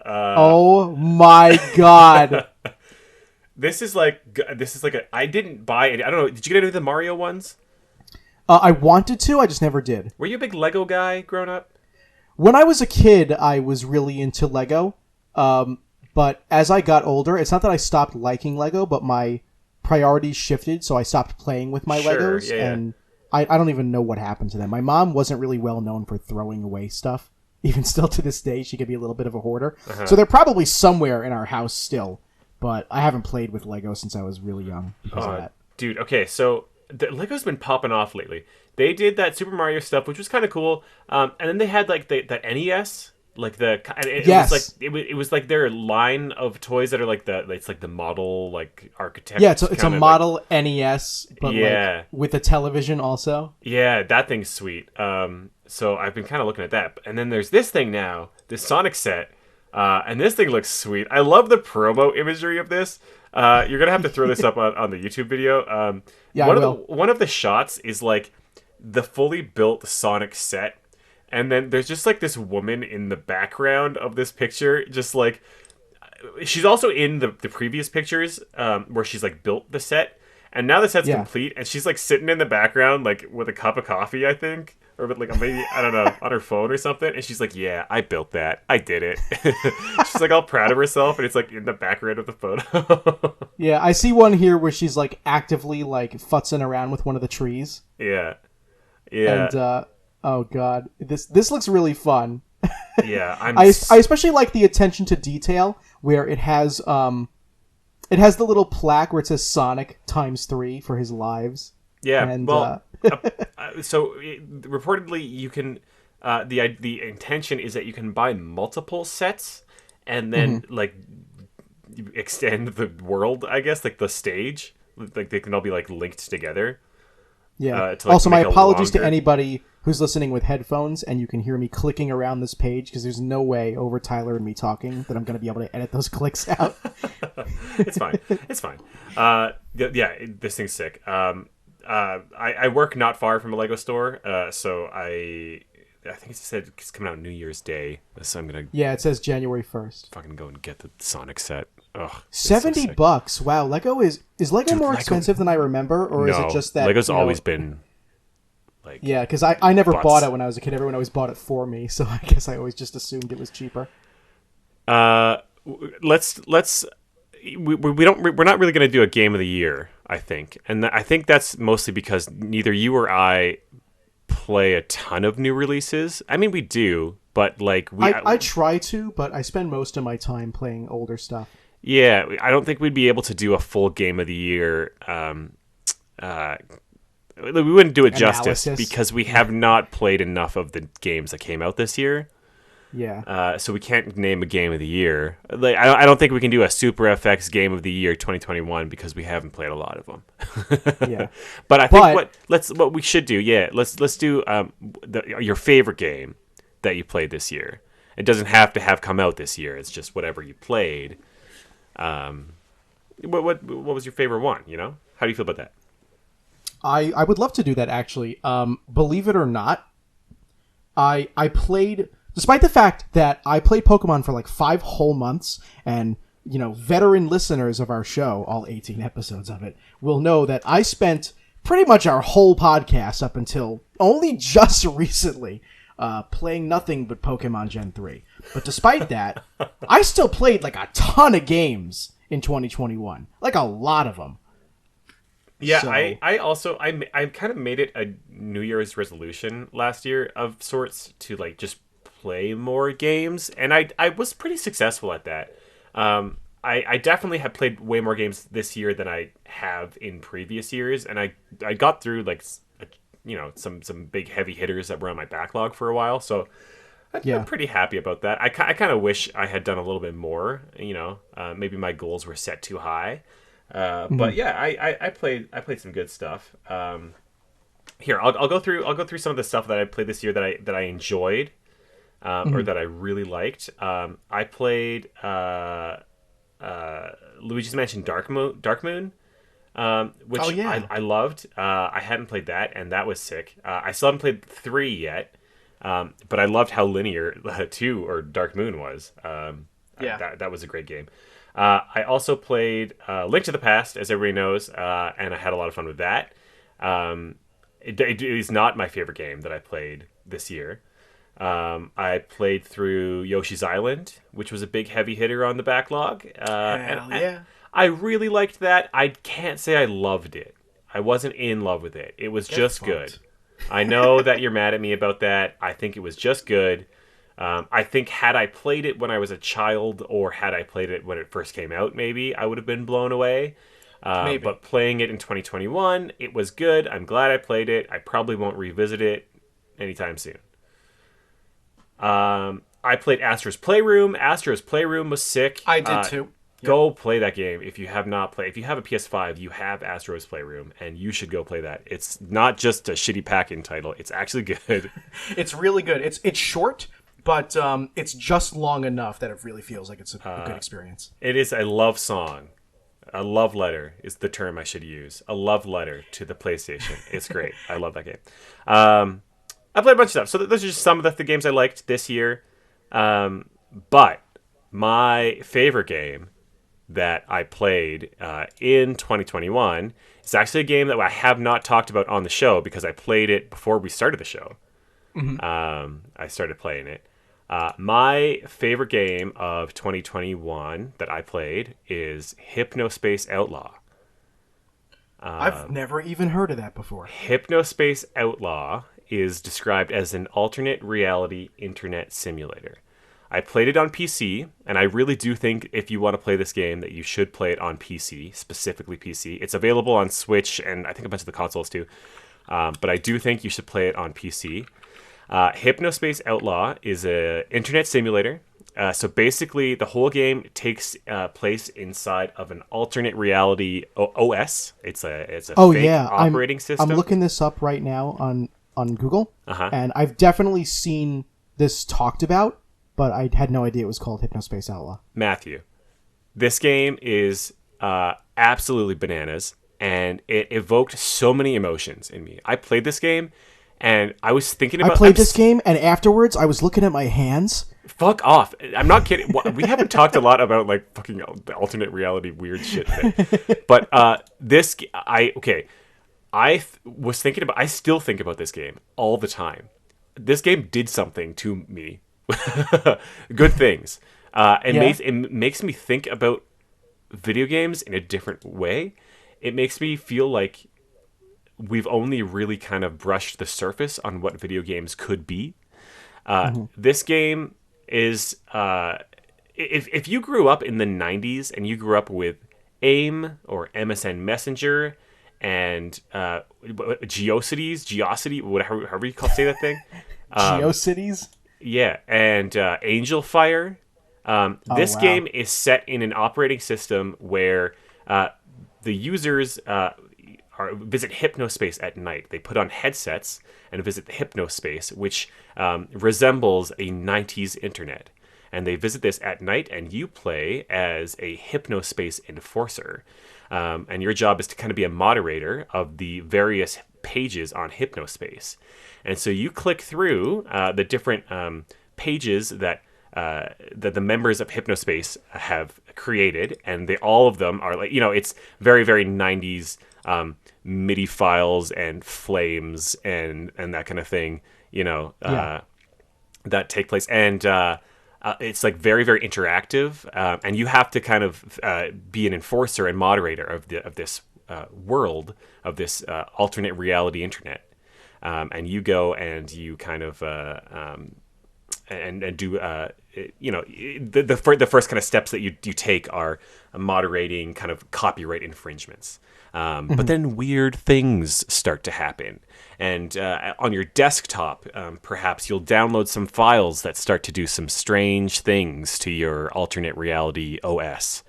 Oh my god! This is like I didn't buy any. I don't know. Did you get any of the Mario ones? I wanted to. I just never did. Were you a big Lego guy growing up? When I was a kid, I was really into Lego. But as I got older, it's not that I stopped liking Lego, but my priorities shifted, so I stopped playing with my Legos, and I don't even know what happened to them. My mom wasn't really well known for throwing away stuff. Even still to this day, she could be a little bit of a hoarder. So they're probably somewhere in our house still, but I haven't played with Lego since I was really young because of that. Dude, okay, so Lego's been popping off lately. They did that Super Mario stuff, which was kind of cool, and then they had like that NES. Like it was like their line of toys that are like it's like the model like architecture. Yeah, it's a model like, NES, but like with a television also. Yeah, that thing's sweet. So I've been kind of looking at that. And then there's this thing now, this Sonic set. And this thing looks sweet. I love the promo imagery of this. You're going to have to throw this up on the YouTube video. Yeah, I will. One of the shots is like the fully built Sonic set. And then there's just like this woman in the background of this picture. Just like, she's also in the previous pictures where she's like built the set. And now the set's complete. And she's like sitting in the background like with a cup of coffee, I think. Or with like maybe, I don't know, on her phone or something. And she's like, yeah, I built that. I did it. She's like all proud of herself. And it's like in the background of the photo. Yeah, I see one here where she's like actively like futzing around with one of the trees. Yeah. Yeah. And, oh god, this looks really fun. Yeah, I especially like the attention to detail where it has the little plaque where it says Sonic ×3 for his lives. Yeah, and, well, so reportedly you can the intention is that you can buy multiple sets and then like extend the world, I guess, like the stage, like they can all be like linked together. Yeah. To, like, also, my apologies to longer... anybody who's listening with headphones and you can hear me clicking around this page because there's no way over Tyler and me talking that I'm going to be able to edit those clicks out. It's fine. It's fine. This thing's sick. I work not far from a Lego store, so I think it said it's coming out New Year's Day, so I'm gonna it says January 1st. Fucking go and get the Sonic set. Ugh, $70. Wow, Lego is Lego more expensive than I remember, or is it just that Lego's always been like because I never bought it when I was a kid. Everyone always bought it for me, so I guess I always just assumed it was cheaper. We're not really going to do a game of the year, I think. And I think that's mostly because neither you or I play a ton of new releases. I mean, we do, but like I try to, but I spend most of my time playing older stuff. Yeah, I don't think we'd be able to do a full game of the year. We wouldn't do it justice because we have not played enough of the games that came out this year. Yeah. So we can't name a game of the year. Like, I don't think we can do a Super FX game of the year 2021 because we haven't played a lot of them. Yeah. But I think what we should do, let's do your favorite game that you played this year. It doesn't have to have come out this year. It's just whatever you played. What was your favorite one? You know, how do you feel about that? I would love to do that actually. Believe it or not, I played. Despite the fact that I played Pokemon for like 5 whole months, and, you know, veteran listeners of our show, all 18 episodes of it, will know that I spent pretty much our whole podcast up until only just recently playing nothing but Pokemon Gen 3. But despite that, I still played like a ton of games in 2021. Like a lot of them. Yeah, so, I kind of made it a New Year's resolution last year of sorts to like just play more games, and I was pretty successful at that. I definitely have played way more games this year than I have in previous years, and I got through like some big heavy hitters that were on my backlog for a while, so I'm pretty happy about that. I kind of wish I had done a little bit more. You know, maybe my goals were set too high, but yeah, I played some good stuff. Here, I'll go through some of the stuff that I played this year that I enjoyed. Or that I really liked. I played Luigi's Mansion Dark Moon, which I loved. I hadn't played that, and that was sick. I still haven't played 3 yet, but I loved how linear 2 or Dark Moon was. That was a great game. I also played Link to the Past, as everybody knows, and I had a lot of fun with that. It is not my favorite game that I played this year. I played through Yoshi's Island, which was a big heavy hitter on the backlog. I really liked that. I can't say I loved it. I wasn't in love with it. It was just good. I know that you're mad at me about that. I think it was just good. I think had I played it when I was a child, or had I played it when it first came out, maybe I would have been blown away. But playing it in 2021, it was good. I'm glad I played it. I probably won't revisit it anytime soon. I played Astro's Playroom. Astro's Playroom was sick. I did too. Yep. Go play that game if you have not played. If you have a PS5, you have Astro's Playroom, and you should go play that. It's not just a shitty pack-in title. It's actually good. It's really good. It's short, but it's just long enough that it really feels like it's a good experience. It is a love song. A love letter is the term I should use. A love letter to the PlayStation. It's great. I love that game. I played a bunch of stuff. So those are just some of the games I liked this year. But my favorite game that I played in 2021 is actually a game that I have not talked about on the show because I played it before we started the show. I started playing it. My favorite game of 2021 that I played is Hypnospace Outlaw. I've never even heard of that before. Hypnospace Outlaw is described as an alternate reality internet simulator. I played it on PC, and I really do think if you want to play this game that you should play it on PC, specifically PC. It's available on Switch and I think a bunch of the consoles too. But I do think you should play it on PC. Hypnospace Outlaw is an internet simulator. So basically, the whole game takes place inside of an alternate reality OS. It's a fake operating system. I'm looking this up right now on Google, and I've definitely seen this talked about, but I had no idea it was called Hypnospace Outlaw. Matthew, this game is absolutely bananas, and it evoked so many emotions in me. I played this game. And I was thinking about... I played this game, and afterwards, I was looking at my hands. Fuck off. I'm not kidding. We haven't talked a lot about, like, fucking the alternate reality weird shit thing. But this... was thinking about... I still think about this game all the time. This game did something to me. Good things. It makes me think about video games in a different way. It makes me feel like we've only really kind of brushed the surface on what video games could be. This game is... if you grew up in the 90s and you grew up with AIM or MSN Messenger and Geocities, whatever, however you say that thing. Geocities? Yeah, and Angel Fire. This game is set in an operating system where the users... visit Hypnospace at night. They put on headsets and visit the Hypnospace, which resembles a 90s internet. And they visit this at night, and you play as a Hypnospace enforcer. And your job is to kind of be a moderator of the various pages on Hypnospace. And so you click through the different pages that the members of Hypnospace have created, and all of them are like, it's very, very 90s MIDI files and flames and that kind of thing, that take place. And it's like very, very interactive. And you have to kind of be an enforcer and moderator of this world, of this alternate reality internet. And you go and you kind of and do the first kind of steps that you take are moderating kind of copyright infringements. But then weird things start to happen. And on your desktop, perhaps you'll download some files that start to do some strange things to your alternate reality OS.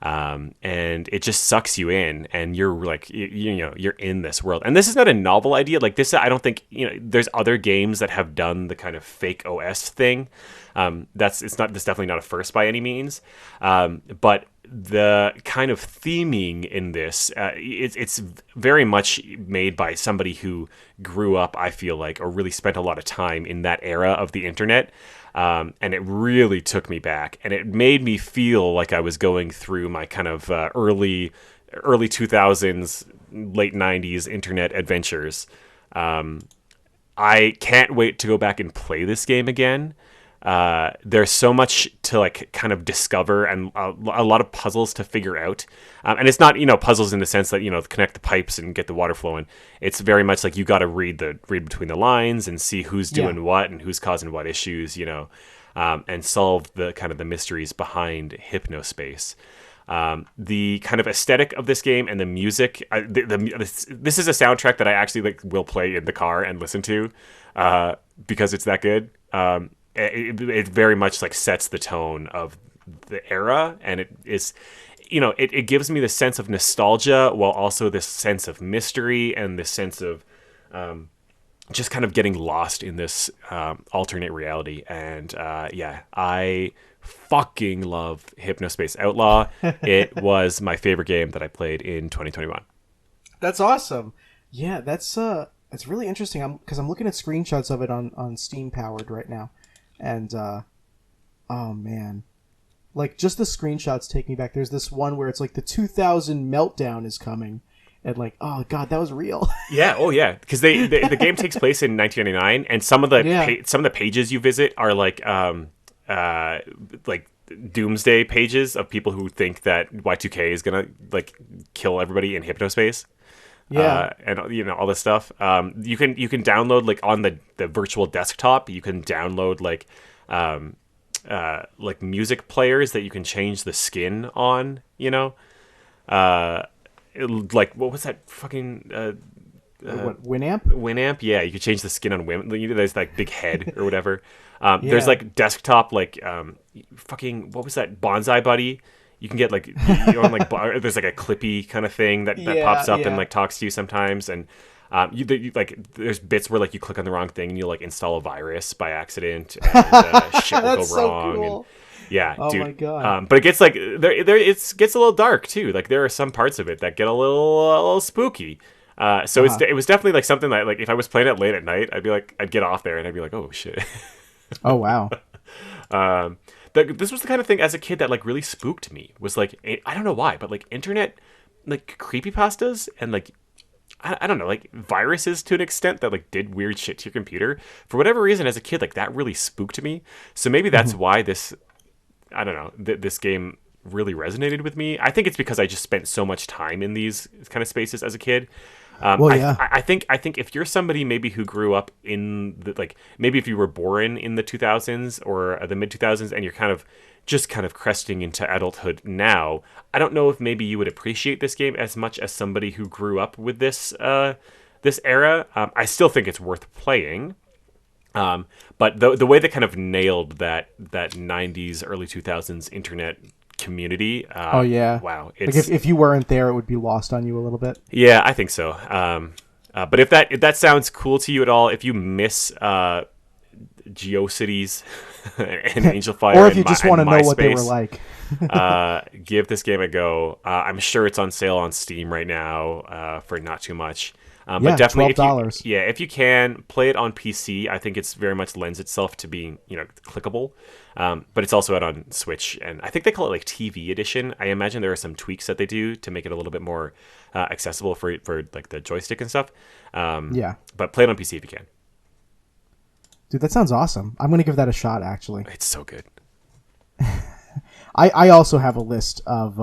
And it just sucks you in, and you're like, you're in this world. And this is not a novel idea. Like this, I don't think, there's other games that have done the kind of fake OS thing. That's definitely not a first by any means. But the kind of theming in this, it's very much made by somebody who grew up, I feel like, or really spent a lot of time in that era of the internet. And it really took me back, and it made me feel like I was going through my kind of early 2000s, late 90s internet adventures. I can't wait to go back and play this game again. There's so much to like kind of discover, and a lot of puzzles to figure out. And it's not, puzzles in the sense that, connect the pipes and get the water flowing. It's very much like you got to read between the lines and see who's doing what and who's causing what issues, and solve the kind of the mysteries behind Hypnospace. The kind of aesthetic of this game and the music, this is a soundtrack that I actually will play in the car and listen to, because it's that good. It very much sets the tone of the era, and it is, it gives me the sense of nostalgia while also this sense of mystery and this sense of just kind of getting lost in this alternate reality. And I fucking love Hypnospace Outlaw. It was my favorite game that I played in 2021. That's awesome. Yeah, it's really interesting. Because I'm looking at screenshots of it on Steam Powered right now, and oh man, like just the screenshots take me back. There's this one where it's like the 2000 meltdown is coming, and like, oh god, that was real. Yeah, oh yeah, because the game takes place in 1999, and some of the pages you visit are like doomsday pages of people who think that Y2K is gonna like kill everybody in hypnospace. Yeah, and all this stuff. You can download like on the virtual desktop. You can download like music players that you can change the skin on. Like what was that fucking what, Winamp? Winamp, yeah, you could change the skin on Winamp. There's like big head or whatever. There's like desktop like fucking what was that, Bonsai Buddy. You can get like there's like a Clippy kind of thing that pops up and like talks to you sometimes, and you like there's bits where like you click on the wrong thing and you like install a virus by accident and shit will go so wrong. Cool. And, yeah, oh dude. My god. But it gets like it gets a little dark too. Like there are some parts of it that get a little spooky. So it was definitely like something that like if I was playing it late at night, I'd get off there and I'd be like, oh shit. Oh wow. This was the kind of thing as a kid that like really spooked me. Was like I don't know why, but like internet like creepypastas and like I don't know, like viruses to an extent that like did weird shit to your computer for whatever reason as a kid, like that really spooked me. So maybe that's why this this game really resonated with me. I think it's because I just spent so much time in these kind of spaces as a kid. I think if you're somebody maybe who grew up in the, like maybe if you were born in the 2000s or the mid 2000s and you're kind of cresting into adulthood now, I don't know if maybe you would appreciate this game as much as somebody who grew up with this this era. I still think it's worth playing. But the way they kind of nailed that 90s early 2000s internet community. Oh yeah. Wow. It's, like if you weren't there, it would be lost on you a little bit. Yeah, I think so. But if that sounds cool to you at all, if you miss GeoCities and AngelFire, or if you just want to know what they were like, give this game a go. I'm sure it's on sale on Steam right now for not too much. But definitely, $12. If you can play it on PC, I think it's very much lends itself to being clickable. But it's also out on Switch, and I think they call it like TV edition. I imagine there are some tweaks that they do to make it a little bit more accessible for like the joystick and stuff. But play it on PC if you can. Dude, that sounds awesome. I'm gonna give that a shot. Actually, it's so good. I also have a list of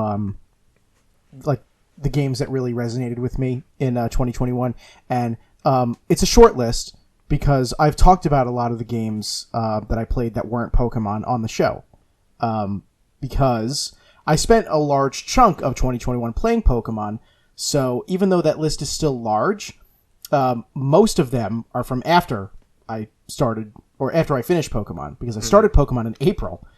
like the games that really resonated with me in 2021, and it's a short list because I've talked about a lot of the games that I played that weren't Pokemon on the show, because I spent a large chunk of 2021 playing Pokemon. So even though that list is still large, most of them are from after I started or after I finished Pokemon, because I started Pokemon in April,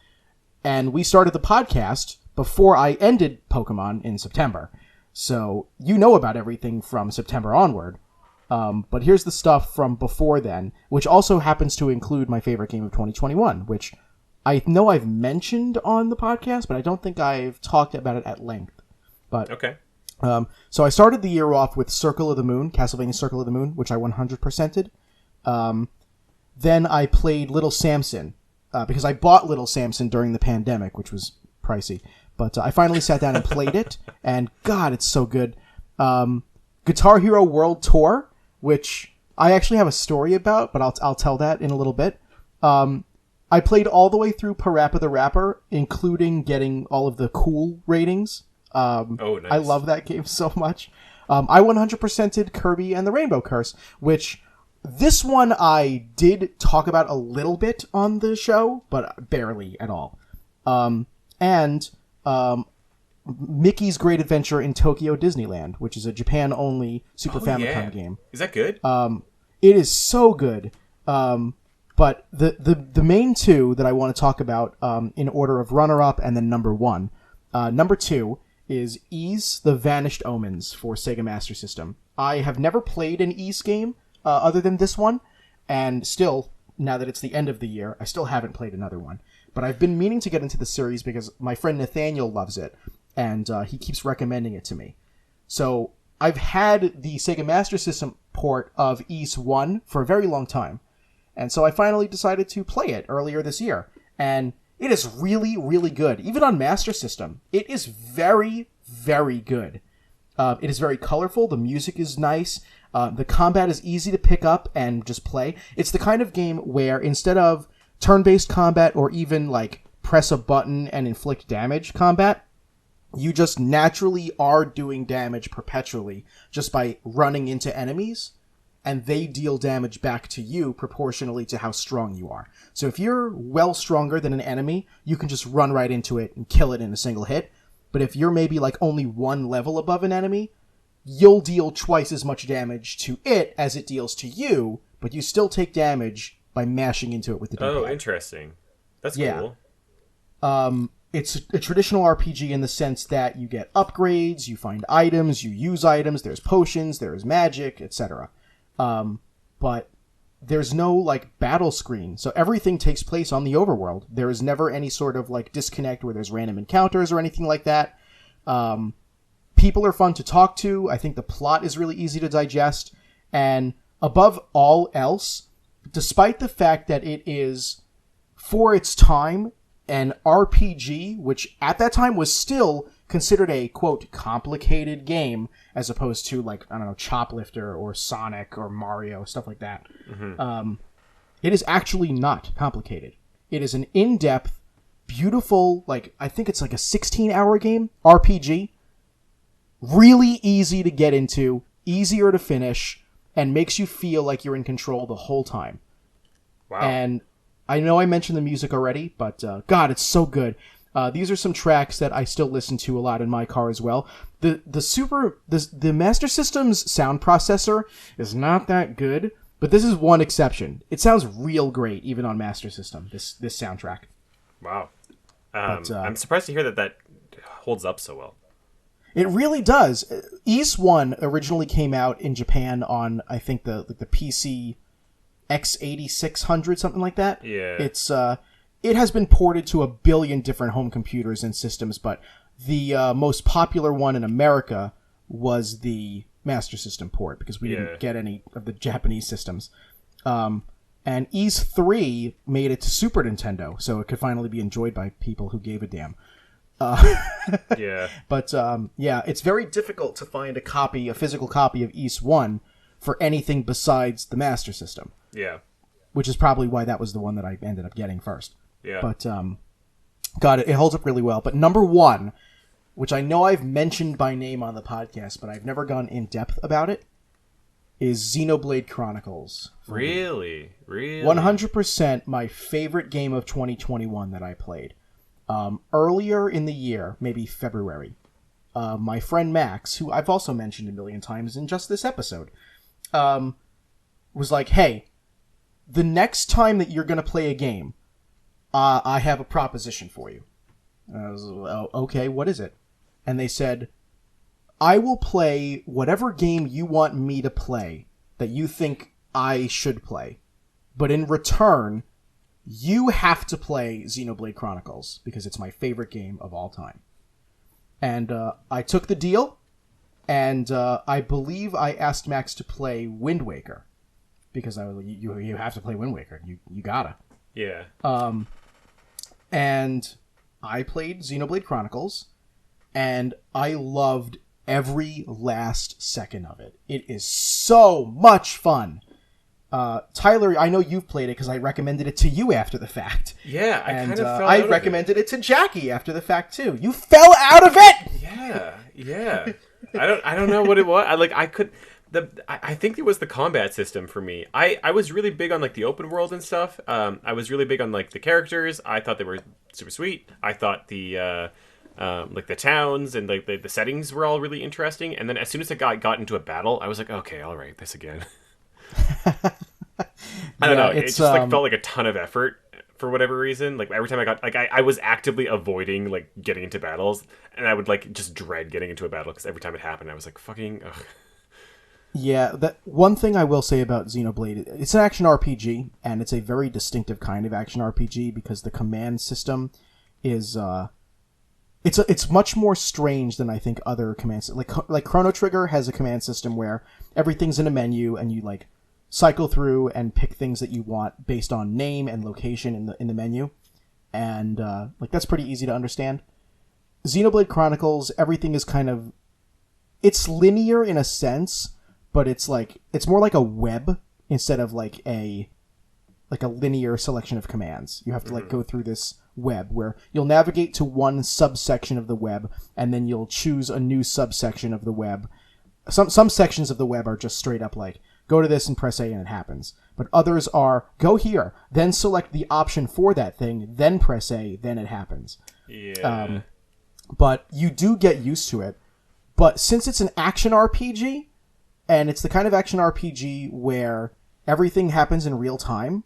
and we started the podcast before I ended Pokemon in September. So you know about everything from September onward. But here's the stuff from before then, which also happens to include my favorite game of 2021, which I know I've mentioned on the podcast, but I don't think I've talked about it at length. But okay. So I started the year off with Circle of the Moon, Castlevania Circle of the Moon, which I 100%ed. Then I played Little Samson, because I bought Little Samson during the pandemic, which was pricey. But I finally sat down and played it, and God, it's so good. Guitar Hero World Tour, which I actually have a story about, but I'll tell that in a little bit. I played all the way through Parappa the Rapper, including getting all of the cool ratings. Nice. I love that game so much. I 100%ed Kirby and the Rainbow Curse, which this one I did talk about a little bit on the show, but barely at all. And Mickey's Great Adventure in Tokyo Disneyland, which is a Japan-only Super Famicom game. Is that good? It is so good. But the main two that I want to talk about in order of runner-up and then number one. Number two is Ys The Vanished Omens for Sega Master System. I have never played an Ys game other than this one, and still, now that it's the end of the year, I still haven't played another one. But I've been meaning to get into the series because my friend Nathaniel loves it, and he keeps recommending it to me. So I've had the Sega Master System port of Ys 1 for a very long time, and so I finally decided to play it earlier this year, and it is really, really good. Even on Master System, it is very, very good. It is very colorful. The music is nice. The combat is easy to pick up and just play. It's the kind of game where instead of turn-based combat or even like press a button and inflict damage combat, you just naturally are doing damage perpetually just by running into enemies, and they deal damage back to you proportionally to how strong you are. So if you're well stronger than an enemy, you can just run right into it and kill it in a single hit. But if you're maybe like only one level above an enemy, you'll deal twice as much damage to it as it deals to you, but you still take damage by mashing into it with the D-pad. Oh, interesting. That's cool. It's a traditional RPG in the sense that you get upgrades, you find items, you use items, there's potions, there's magic, etc. But there's no like battle screen, so everything takes place on the overworld. There is never any sort of like disconnect where there's random encounters or anything like that. People are fun to talk to. I think the plot is really easy to digest, and above all else, despite the fact that it is, for its time, an RPG, which at that time was still considered a, quote, complicated game, as opposed to, like, I don't know, Choplifter or Sonic or Mario, stuff like that. Mm-hmm. It is actually not complicated. It is an in-depth, beautiful, like, I think it's like a 16-hour game, RPG. Really easy to get into, easier to finish, and makes you feel like you're in control the whole time. Wow. And I know I mentioned the music already, but God, it's so good. These are some tracks that I still listen to a lot in my car as well. The Master System's sound processor is not that good, but this is one exception. It sounds real great even on Master System. This soundtrack. Wow. I'm surprised to hear that holds up so well. It really does. Ys 1 originally came out in Japan on, I think, the PC X8600, something like that. Yeah. It has been ported to a billion different home computers and systems, but the most popular one in America was the Master System port, because we didn't get any of the Japanese systems. And Ys 3 made it to Super Nintendo, so it could finally be enjoyed by people who gave a damn. Yeah. But, it's very difficult to find a physical copy of Ys 1 for anything besides the Master System. Yeah. Which is probably why that was the one that I ended up getting first. Yeah. But, God, it holds up really well. But number one, which I know I've mentioned by name on the podcast, but I've never gone in depth about it, is Xenoblade Chronicles. Really? 100% my favorite game of 2021 that I played. Earlier in the year, maybe February, my friend Max, who I've also mentioned a million times in just this episode, was like, hey, the next time that you're going to play a game, I have a proposition for you. And I was like, oh, okay, what is it? And they said, I will play whatever game you want me to play that you think I should play. But in return, you have to play Xenoblade Chronicles, because it's my favorite game of all time. And I took the deal, and I believe I asked Max to play Wind Waker, because I was like, you have to play Wind Waker. You gotta. Yeah. And I played Xenoblade Chronicles, and I loved every last second of it. It is so much fun. Tyler, I know you've played it because I recommended it to you after the fact. Yeah, I kind of fell out I of recommended it to Jackie after the fact too. You fell out of it. Yeah. I don't know what it was. I think it was the combat system for me. I was really big on like the open world and stuff. I was really big on like the characters. I thought they were super sweet. I thought the like the towns and like the settings were all really interesting. And then as soon as I got into a battle, I was like, okay, all right, this again. I don't know. It it's just like felt like a ton of effort for whatever reason. Like every time I got like I was actively avoiding like getting into battles, and I would like just dread getting into a battle because every time it happened, I was like fucking. Ugh. Yeah, that one thing I will say about Xenoblade, it's an action RPG, and it's a very distinctive kind of action RPG because the command system is it's much more strange than I think other commands. Like Chrono Trigger has a command system where everything's in a menu, and you like cycle through and pick things that you want based on name and location in the menu, and like that's pretty easy to understand. Xenoblade Chronicles, everything is kind of it's linear in a sense, but it's more like a web instead of like a linear selection of commands. You have to like go through this web where you'll navigate to one subsection of the web, and then you'll choose a new subsection of the web. Some sections of the web are just straight up like go to this and press A and it happens. But others are go here, then select the option for that thing, then press A, then it happens. Yeah. But you do get used to it. But since it's an action RPG, and it's the kind of action RPG where everything happens in real time,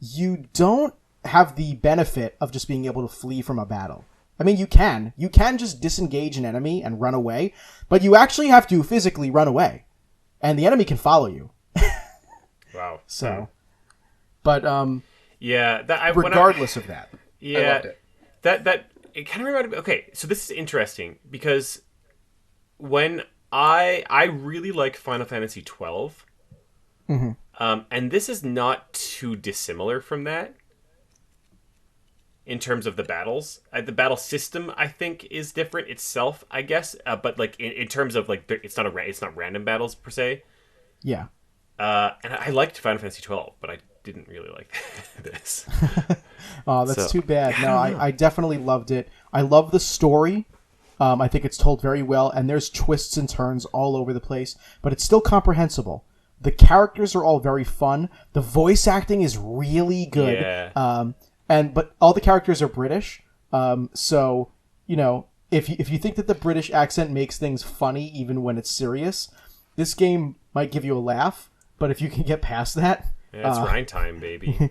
you don't have the benefit of just being able to flee from a battle. I mean, you can just disengage an enemy and run away, but you actually have to physically run away, and the enemy can follow you. Wow. So, but yeah, regardless of that, yeah, I loved it. That it kind of reminded me. Okay, so this is interesting because when I really like Final Fantasy 12, and this is not too dissimilar from that. In terms of the battles, the battle system I think is different itself, I guess. But like in terms of like, it's not random battles per se. Yeah. And I liked Final Fantasy 12, but I didn't really like this. Oh, that's too bad. No, I definitely loved it. I love the story. I think it's told very well, and there's twists and turns all over the place, but it's still comprehensible. The characters are all very fun. The voice acting is really good. Yeah. But all the characters are British, so you know if you think that the British accent makes things funny even when it's serious, this game might give you a laugh. But if you can get past that, it's rhyme time, baby.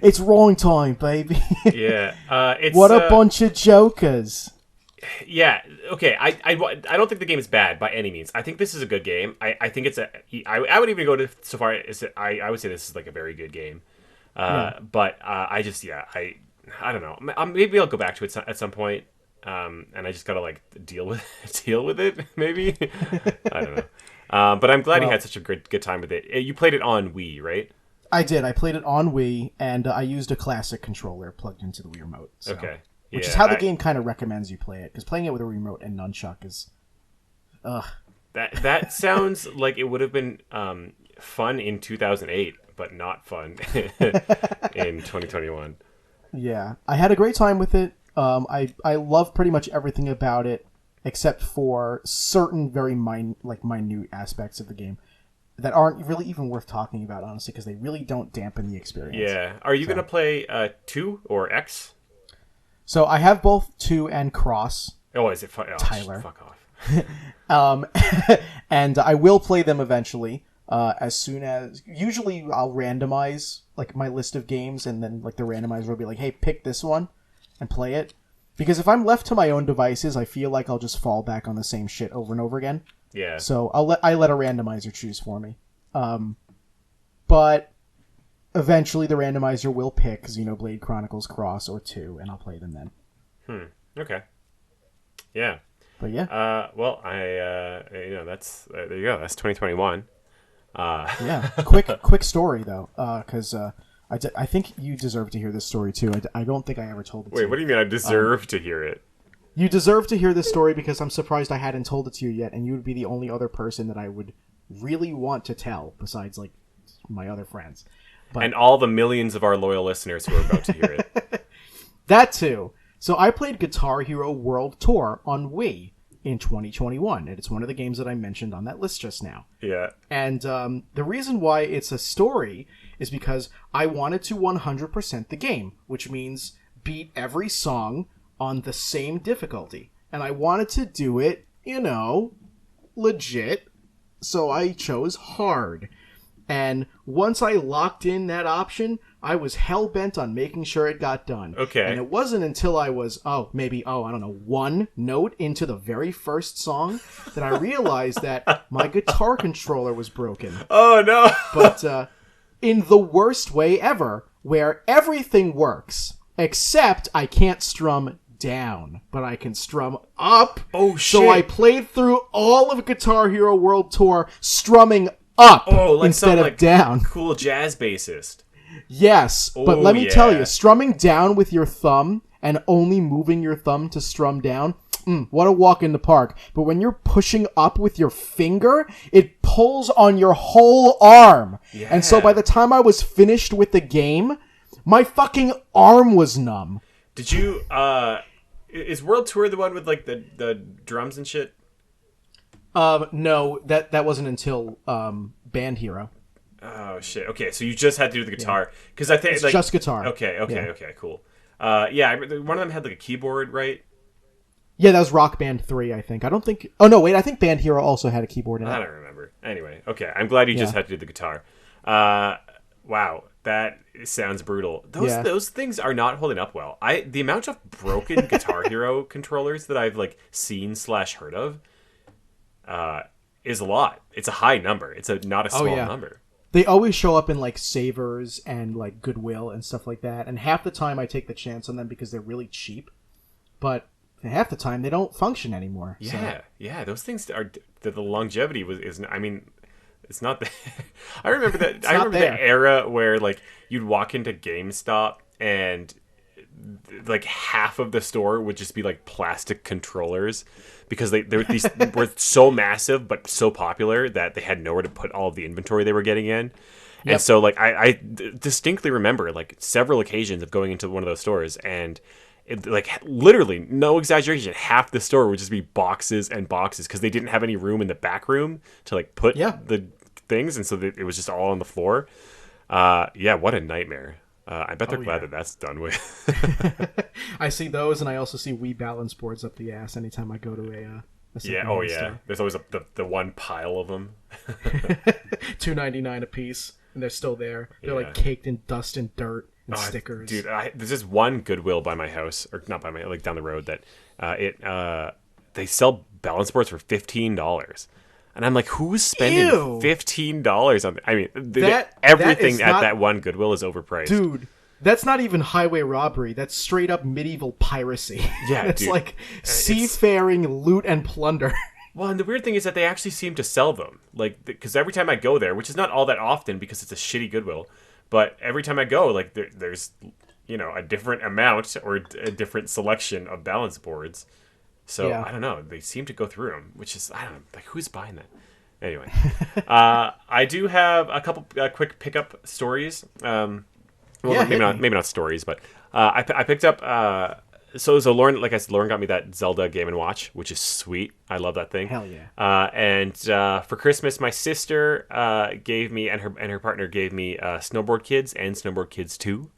It's wrong time, baby. Yeah, it's what a bunch of jokers. Yeah, okay. I don't think the game is bad by any means. I think this is a good game. I think it's I would even go to so far as I would say this is like a very good game. But I don't know. Maybe I'll go back to it at some point. And I just gotta like deal with it. Maybe I don't know. But I'm glad you had such a good time with it. You played it on Wii, right? I did. I played it on Wii, and I used a classic controller plugged into the Wii remote. So, okay, which is how the game kind of recommends you play it, because playing it with a remote and nunchuck is, That sounds like it would have been fun in 2008. But not fun in 2021. Yeah, I had a great time with it. I love pretty much everything about it, except for certain very minute aspects of the game that aren't really even worth talking about, honestly, because they really don't dampen the experience. Yeah. Are you going to play 2 or X? So I have both 2 and Cross. Oh, is it Tyler? Fuck off. And I will play them eventually. As soon as usually I'll randomize like my list of games, and then like the randomizer will be like, hey, pick this one and play it, because if I'm left to my own devices, I feel like I'll just fall back on the same shit over and over again. Yeah. So I let a randomizer choose for me. But eventually the randomizer will pick Xenoblade Chronicles Cross or 2, and I'll play them then. Okay. Yeah. But yeah. Well, that's there you go. That's 2021. Yeah, quick story though, because I think you deserve to hear this story too. I don't think I ever told it to you. Wait, what do you mean I deserve to hear it? You deserve to hear this story because I'm surprised I hadn't told it to you yet, and you would be the only other person that I would really want to tell besides like my other friends. And all the millions of our loyal listeners who are about to hear it. That too. So I played Guitar Hero World Tour on Wii in 2021, and it's one of the games that I mentioned on that list just now. Yeah. And the reason why it's a story is because I wanted to 100% the game, which means beat every song on the same difficulty. And I wanted to do it, legit, so I chose hard. And once I locked in that option, I was hell-bent on making sure it got done. Okay. And it wasn't until I was, I don't know, one note into the very first song that I realized that my guitar controller was broken. Oh, no. But in the worst way ever, where everything works, except I can't strum down, but I can strum up. Oh, shit. So I played through all of Guitar Hero World Tour strumming up instead of down. Cool jazz bassist. Yes, but let me tell you, strumming down with your thumb and only moving your thumb to strum down, what a walk in the park. But when you're pushing up with your finger, it pulls on your whole arm. Yeah. And so by the time I was finished with the game, my fucking arm was numb. Did you, is World Tour the one with, like, the drums and shit? No, that wasn't until Band Hero. Oh shit! Okay, so you just had to do the guitar because I think it's like, just guitar. Okay, cool. One of them had like a keyboard, right? Yeah, that was Rock Band 3, I think. I don't think. Oh no, wait! I think Band Hero also had a keyboard in it. I don't remember. Anyway, okay. I'm glad you just had to do the guitar. Wow, that sounds brutal. Those things are not holding up well. The amount of broken Guitar Hero controllers that I've like seen / heard of. Is a lot. It's a high number. It's not a small number. They always show up in like Savers and like Goodwill and stuff like that. And half the time I take the chance on them because they're really cheap. But half the time they don't function anymore. Yeah, yeah. Those things are the longevity is. I mean, it's not. I remember that. I remember the era where like you'd walk into GameStop and like half of the store would just be like plastic controllers because these were so massive but so popular that they had nowhere to put all of the inventory they were getting in. Yep. And so like I distinctly remember like several occasions of going into one of those stores and it, like literally no exaggeration, half the store would just be boxes and boxes because they didn't have any room in the back room to like put the things, and so it was just all on the floor. What a nightmare. I bet they're glad that that's done with. I see those, and I also see Wii balance boards up the ass anytime I go to a store. There's always the one pile of them. $2.99 a piece, and they're still there. They're like caked in dust and dirt and stickers. Dude, there's this one Goodwill by my house, or not by my, like down the road, that they sell balance boards for $15. And I'm like, who's spending $15 on? I mean, everything at that one Goodwill is overpriced, dude. That's not even highway robbery. That's straight up medieval piracy. Yeah, it's like seafaring loot and plunder. Well, and the weird thing is that they actually seem to sell them, like because every time I go there, which is not all that often because it's a shitty Goodwill, but every time I go, like there's a different amount or a different selection of balance boards. So, I don't know. They seem to go through them, which is, I don't know, like, who's buying that? Anyway. I do have a couple quick pickup stories. Maybe not stories, but I picked up, so Lauren, like I said, Lauren got me that Zelda Game & Watch, which is sweet. I love that thing. Hell yeah. And for Christmas, my sister gave me, and her partner gave me Snowboard Kids and Snowboard Kids 2.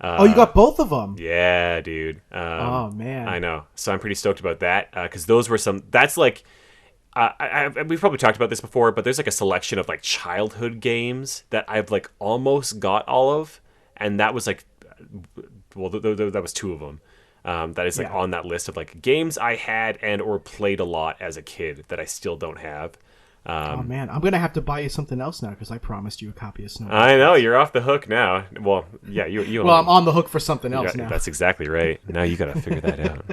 You got both of them. Yeah, dude. Oh man, I know. So I'm pretty stoked about that because those were some. That's like, we've probably talked about this before, but there's like a selection of like childhood games that I've like almost got all of, and that was like, well, that was two of them. That is like on that list of like games I had and or played a lot as a kid that I still don't have. Oh man, I'm gonna have to buy you something else now because I promised you a copy of Snow. I know, you're off the hook now. Well, yeah, you. Well, I'm on the hook for something else now. That's exactly right. Now you gotta figure that out.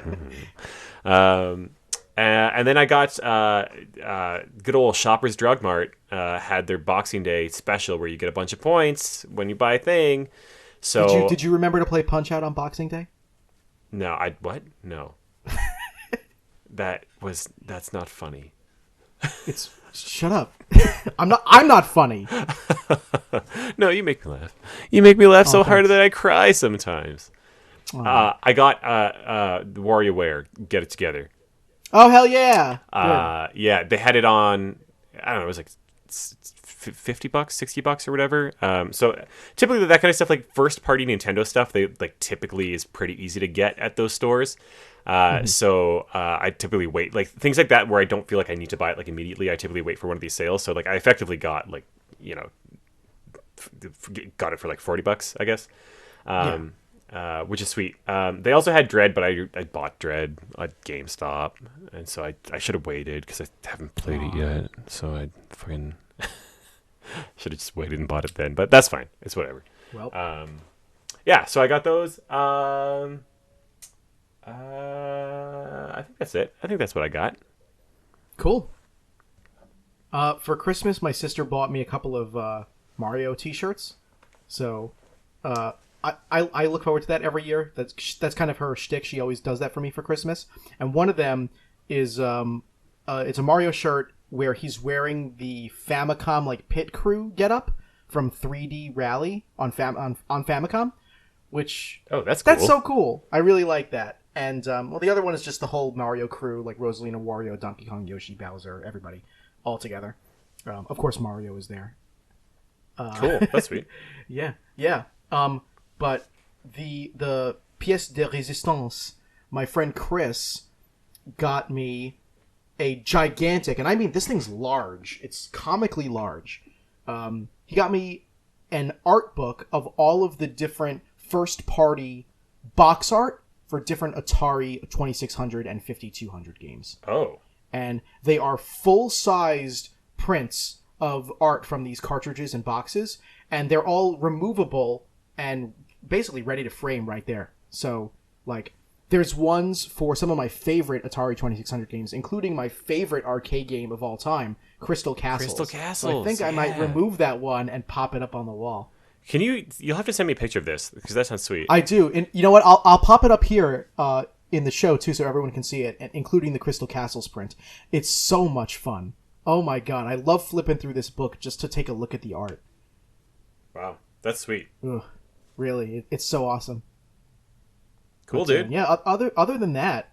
And then I got good old Shoppers Drug Mart had their Boxing Day special where you get a bunch of points when you buy a thing. So did you remember to play Punch Out on Boxing Day? No, what? No. That's not funny. Shut up. I'm not funny. No, you make me laugh. You make me laugh so hard that I cry sometimes. I got the WarioWare Get It Together. Oh hell yeah. Yeah, they had it on, I don't know, it was like $50, $60 or whatever. So typically that kind of stuff, like first party Nintendo stuff, they like typically is pretty easy to get at those stores. So I typically wait, like things like that where I don't feel like I need to buy it like immediately. I typically wait for one of these sales. So like I effectively got like you know, got it for like $40, I guess. Which is sweet. They also had Dread, but I bought Dread at GameStop, and so I should have waited because I haven't played it yet. So I fucking should have just waited and bought it then. But that's fine. It's whatever. Well, yeah. So I got those. I think that's it. I think that's what I got. cool. For Christmas, my sister bought me a couple of Mario T-shirts. So, I look forward to that every year. That's kind of her shtick. She always does that for me for Christmas. And one of them is it's a Mario shirt where he's wearing the Famicom like pit crew getup from 3D Rally on Famicom, which that's cool. That's so cool. I really like that. And well, the other one is just the whole Mario crew, like Rosalina, Wario, Donkey Kong, Yoshi, Bowser, everybody all together. Of course, Mario is there. Cool. That's sweet. Yeah. But the pièce de résistance, my friend Chris got me a gigantic, and I mean this thing's large. It's comically large. He got me an art book of all of the different first-party box art for different Atari 2600 and 5200 games. Oh. And they are full-sized prints of art from these cartridges and boxes, and they're all removable and basically ready to frame right there. So, like, there's ones for some of my favorite Atari 2600 games, including my favorite arcade game of all time, Crystal Castles. Crystal Castles. So I think I might remove that one and pop it up on the wall. You'll have to send me a picture of this because that sounds sweet. I do. And you know what? I'll pop it up here in the show too, so everyone can see it, including the Crystal Castles print. It's so much fun. Oh my god, I love flipping through this book just to take a look at the art. Wow, that's sweet. Ugh, really, it's so awesome. Cool, dude. Yeah. Other than that,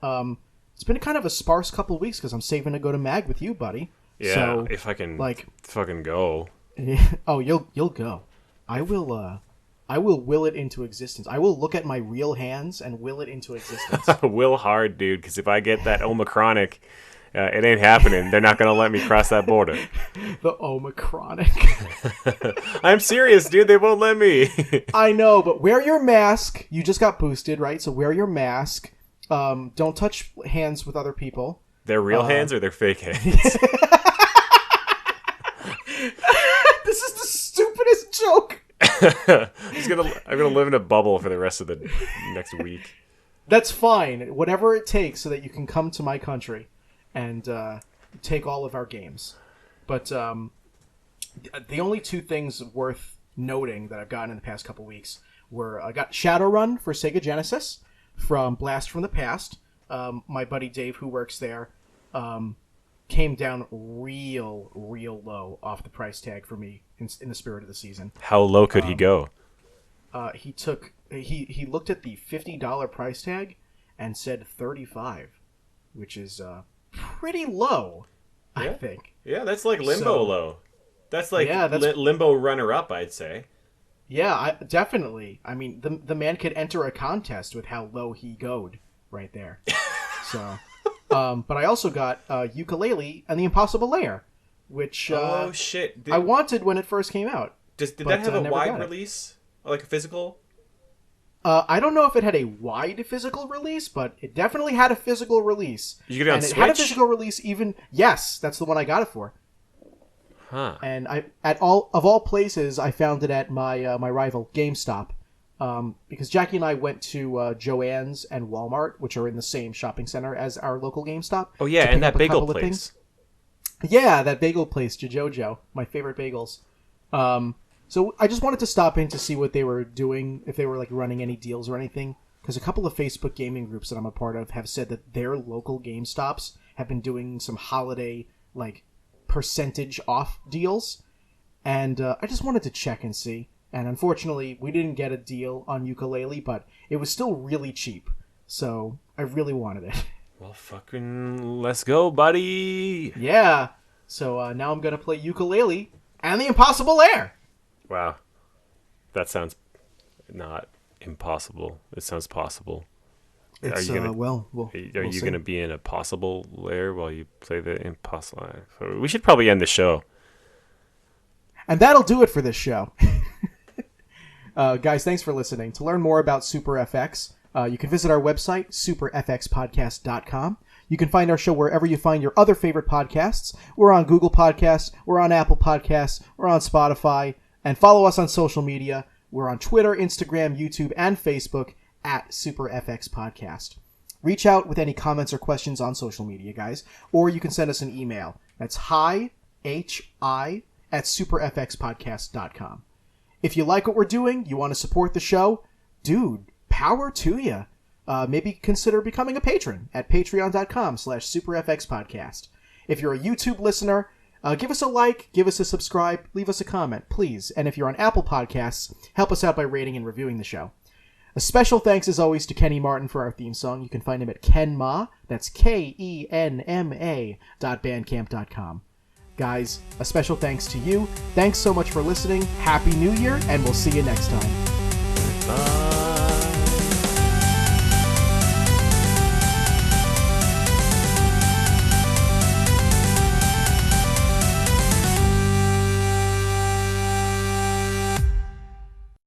it's been kind of a sparse couple of weeks because I'm saving to go to MAG with you, buddy. Yeah, so, if I can, fucking go. Oh, you'll go. I will will it into existence. I will look at my real hands and will it into existence. Will hard, dude, because if I get that Omicronic, it ain't happening. They're not going to let me cross that border. The Omicronic. I'm serious, dude. They won't let me. I know, but wear your mask. You just got boosted, right? So wear your mask. Don't touch hands with other people. They're real hands or they're fake hands? This is the stupidest joke. I'm gonna live in a bubble for the rest of the next week. That's fine. Whatever it takes so that you can come to my country and take all of our games. But the only two things worth noting that I've gotten in the past couple weeks were I got Shadowrun for Sega Genesis from Blast from the Past. My buddy Dave, who works there, came down real low off the price tag for me in the spirit of the season. How low could he go? He looked at the $50 price tag and said $35, which is pretty low, I think. Yeah, that's like Limbo low. That's like Limbo runner-up, I'd say. Yeah, definitely. I mean, the man could enter a contest with how low he goed right there. So, but I also got Yooka-Laylee and the Impossible Lair, which oh shit! I wanted when it first came out. Did that have a wide release, like a physical? I don't know if it had a wide physical release, but it definitely had a physical release. You get it on Switch? It had a physical release even. Yes, that's the one I got it for. Huh. And of all places, I found it at my my rival GameStop, because Jackie and I went to Joann's and Walmart, which are in the same shopping center as our local GameStop. Oh yeah, and that bagel place. Yeah, that bagel place, JoJo, my favorite bagels. So I just wanted to stop in to see what they were doing, if they were like running any deals or anything, because a couple of Facebook gaming groups that I'm a part of have said that their local GameStops have been doing some holiday like percentage off deals, and I just wanted to check and see. And unfortunately, we didn't get a deal on Yooka-Laylee, but it was still really cheap, so I really wanted it. Well, fucking let's go, buddy. Yeah. So now I'm gonna play Yooka-Laylee and the Impossible Lair. Wow, that sounds not impossible. It sounds possible. It's, are you gonna, we'll are you see. gonna be in a possible lair while you play the impossible? We should probably end the show. And that'll do it for this show. Guys, thanks for listening. To learn more about Super FX, you can visit our website, superfxpodcast.com. You can find our show wherever you find your other favorite podcasts. We're on Google Podcasts, we're on Apple Podcasts, we're on Spotify, and follow us on social media. We're on Twitter, Instagram, YouTube, and Facebook at SuperFX Podcast. Reach out with any comments or questions on social media, guys, or you can send us an email. That's hi@superfxpodcast.com. If you like what we're doing, you want to support the show, dude, power to you. Maybe consider becoming a patron at patreon.com/superfxpodcast. If you're a YouTube listener, give us a like, give us a subscribe, leave us a comment, please. And if you're on Apple Podcasts, help us out by rating and reviewing the show. A special thanks, as always, to Kenny Martin for our theme song. You can find him at Kenma, that's KENMA.bandcamp.com. Guys, a special thanks to you. Thanks so much for listening. Happy New Year, and we'll see you next time. Bye.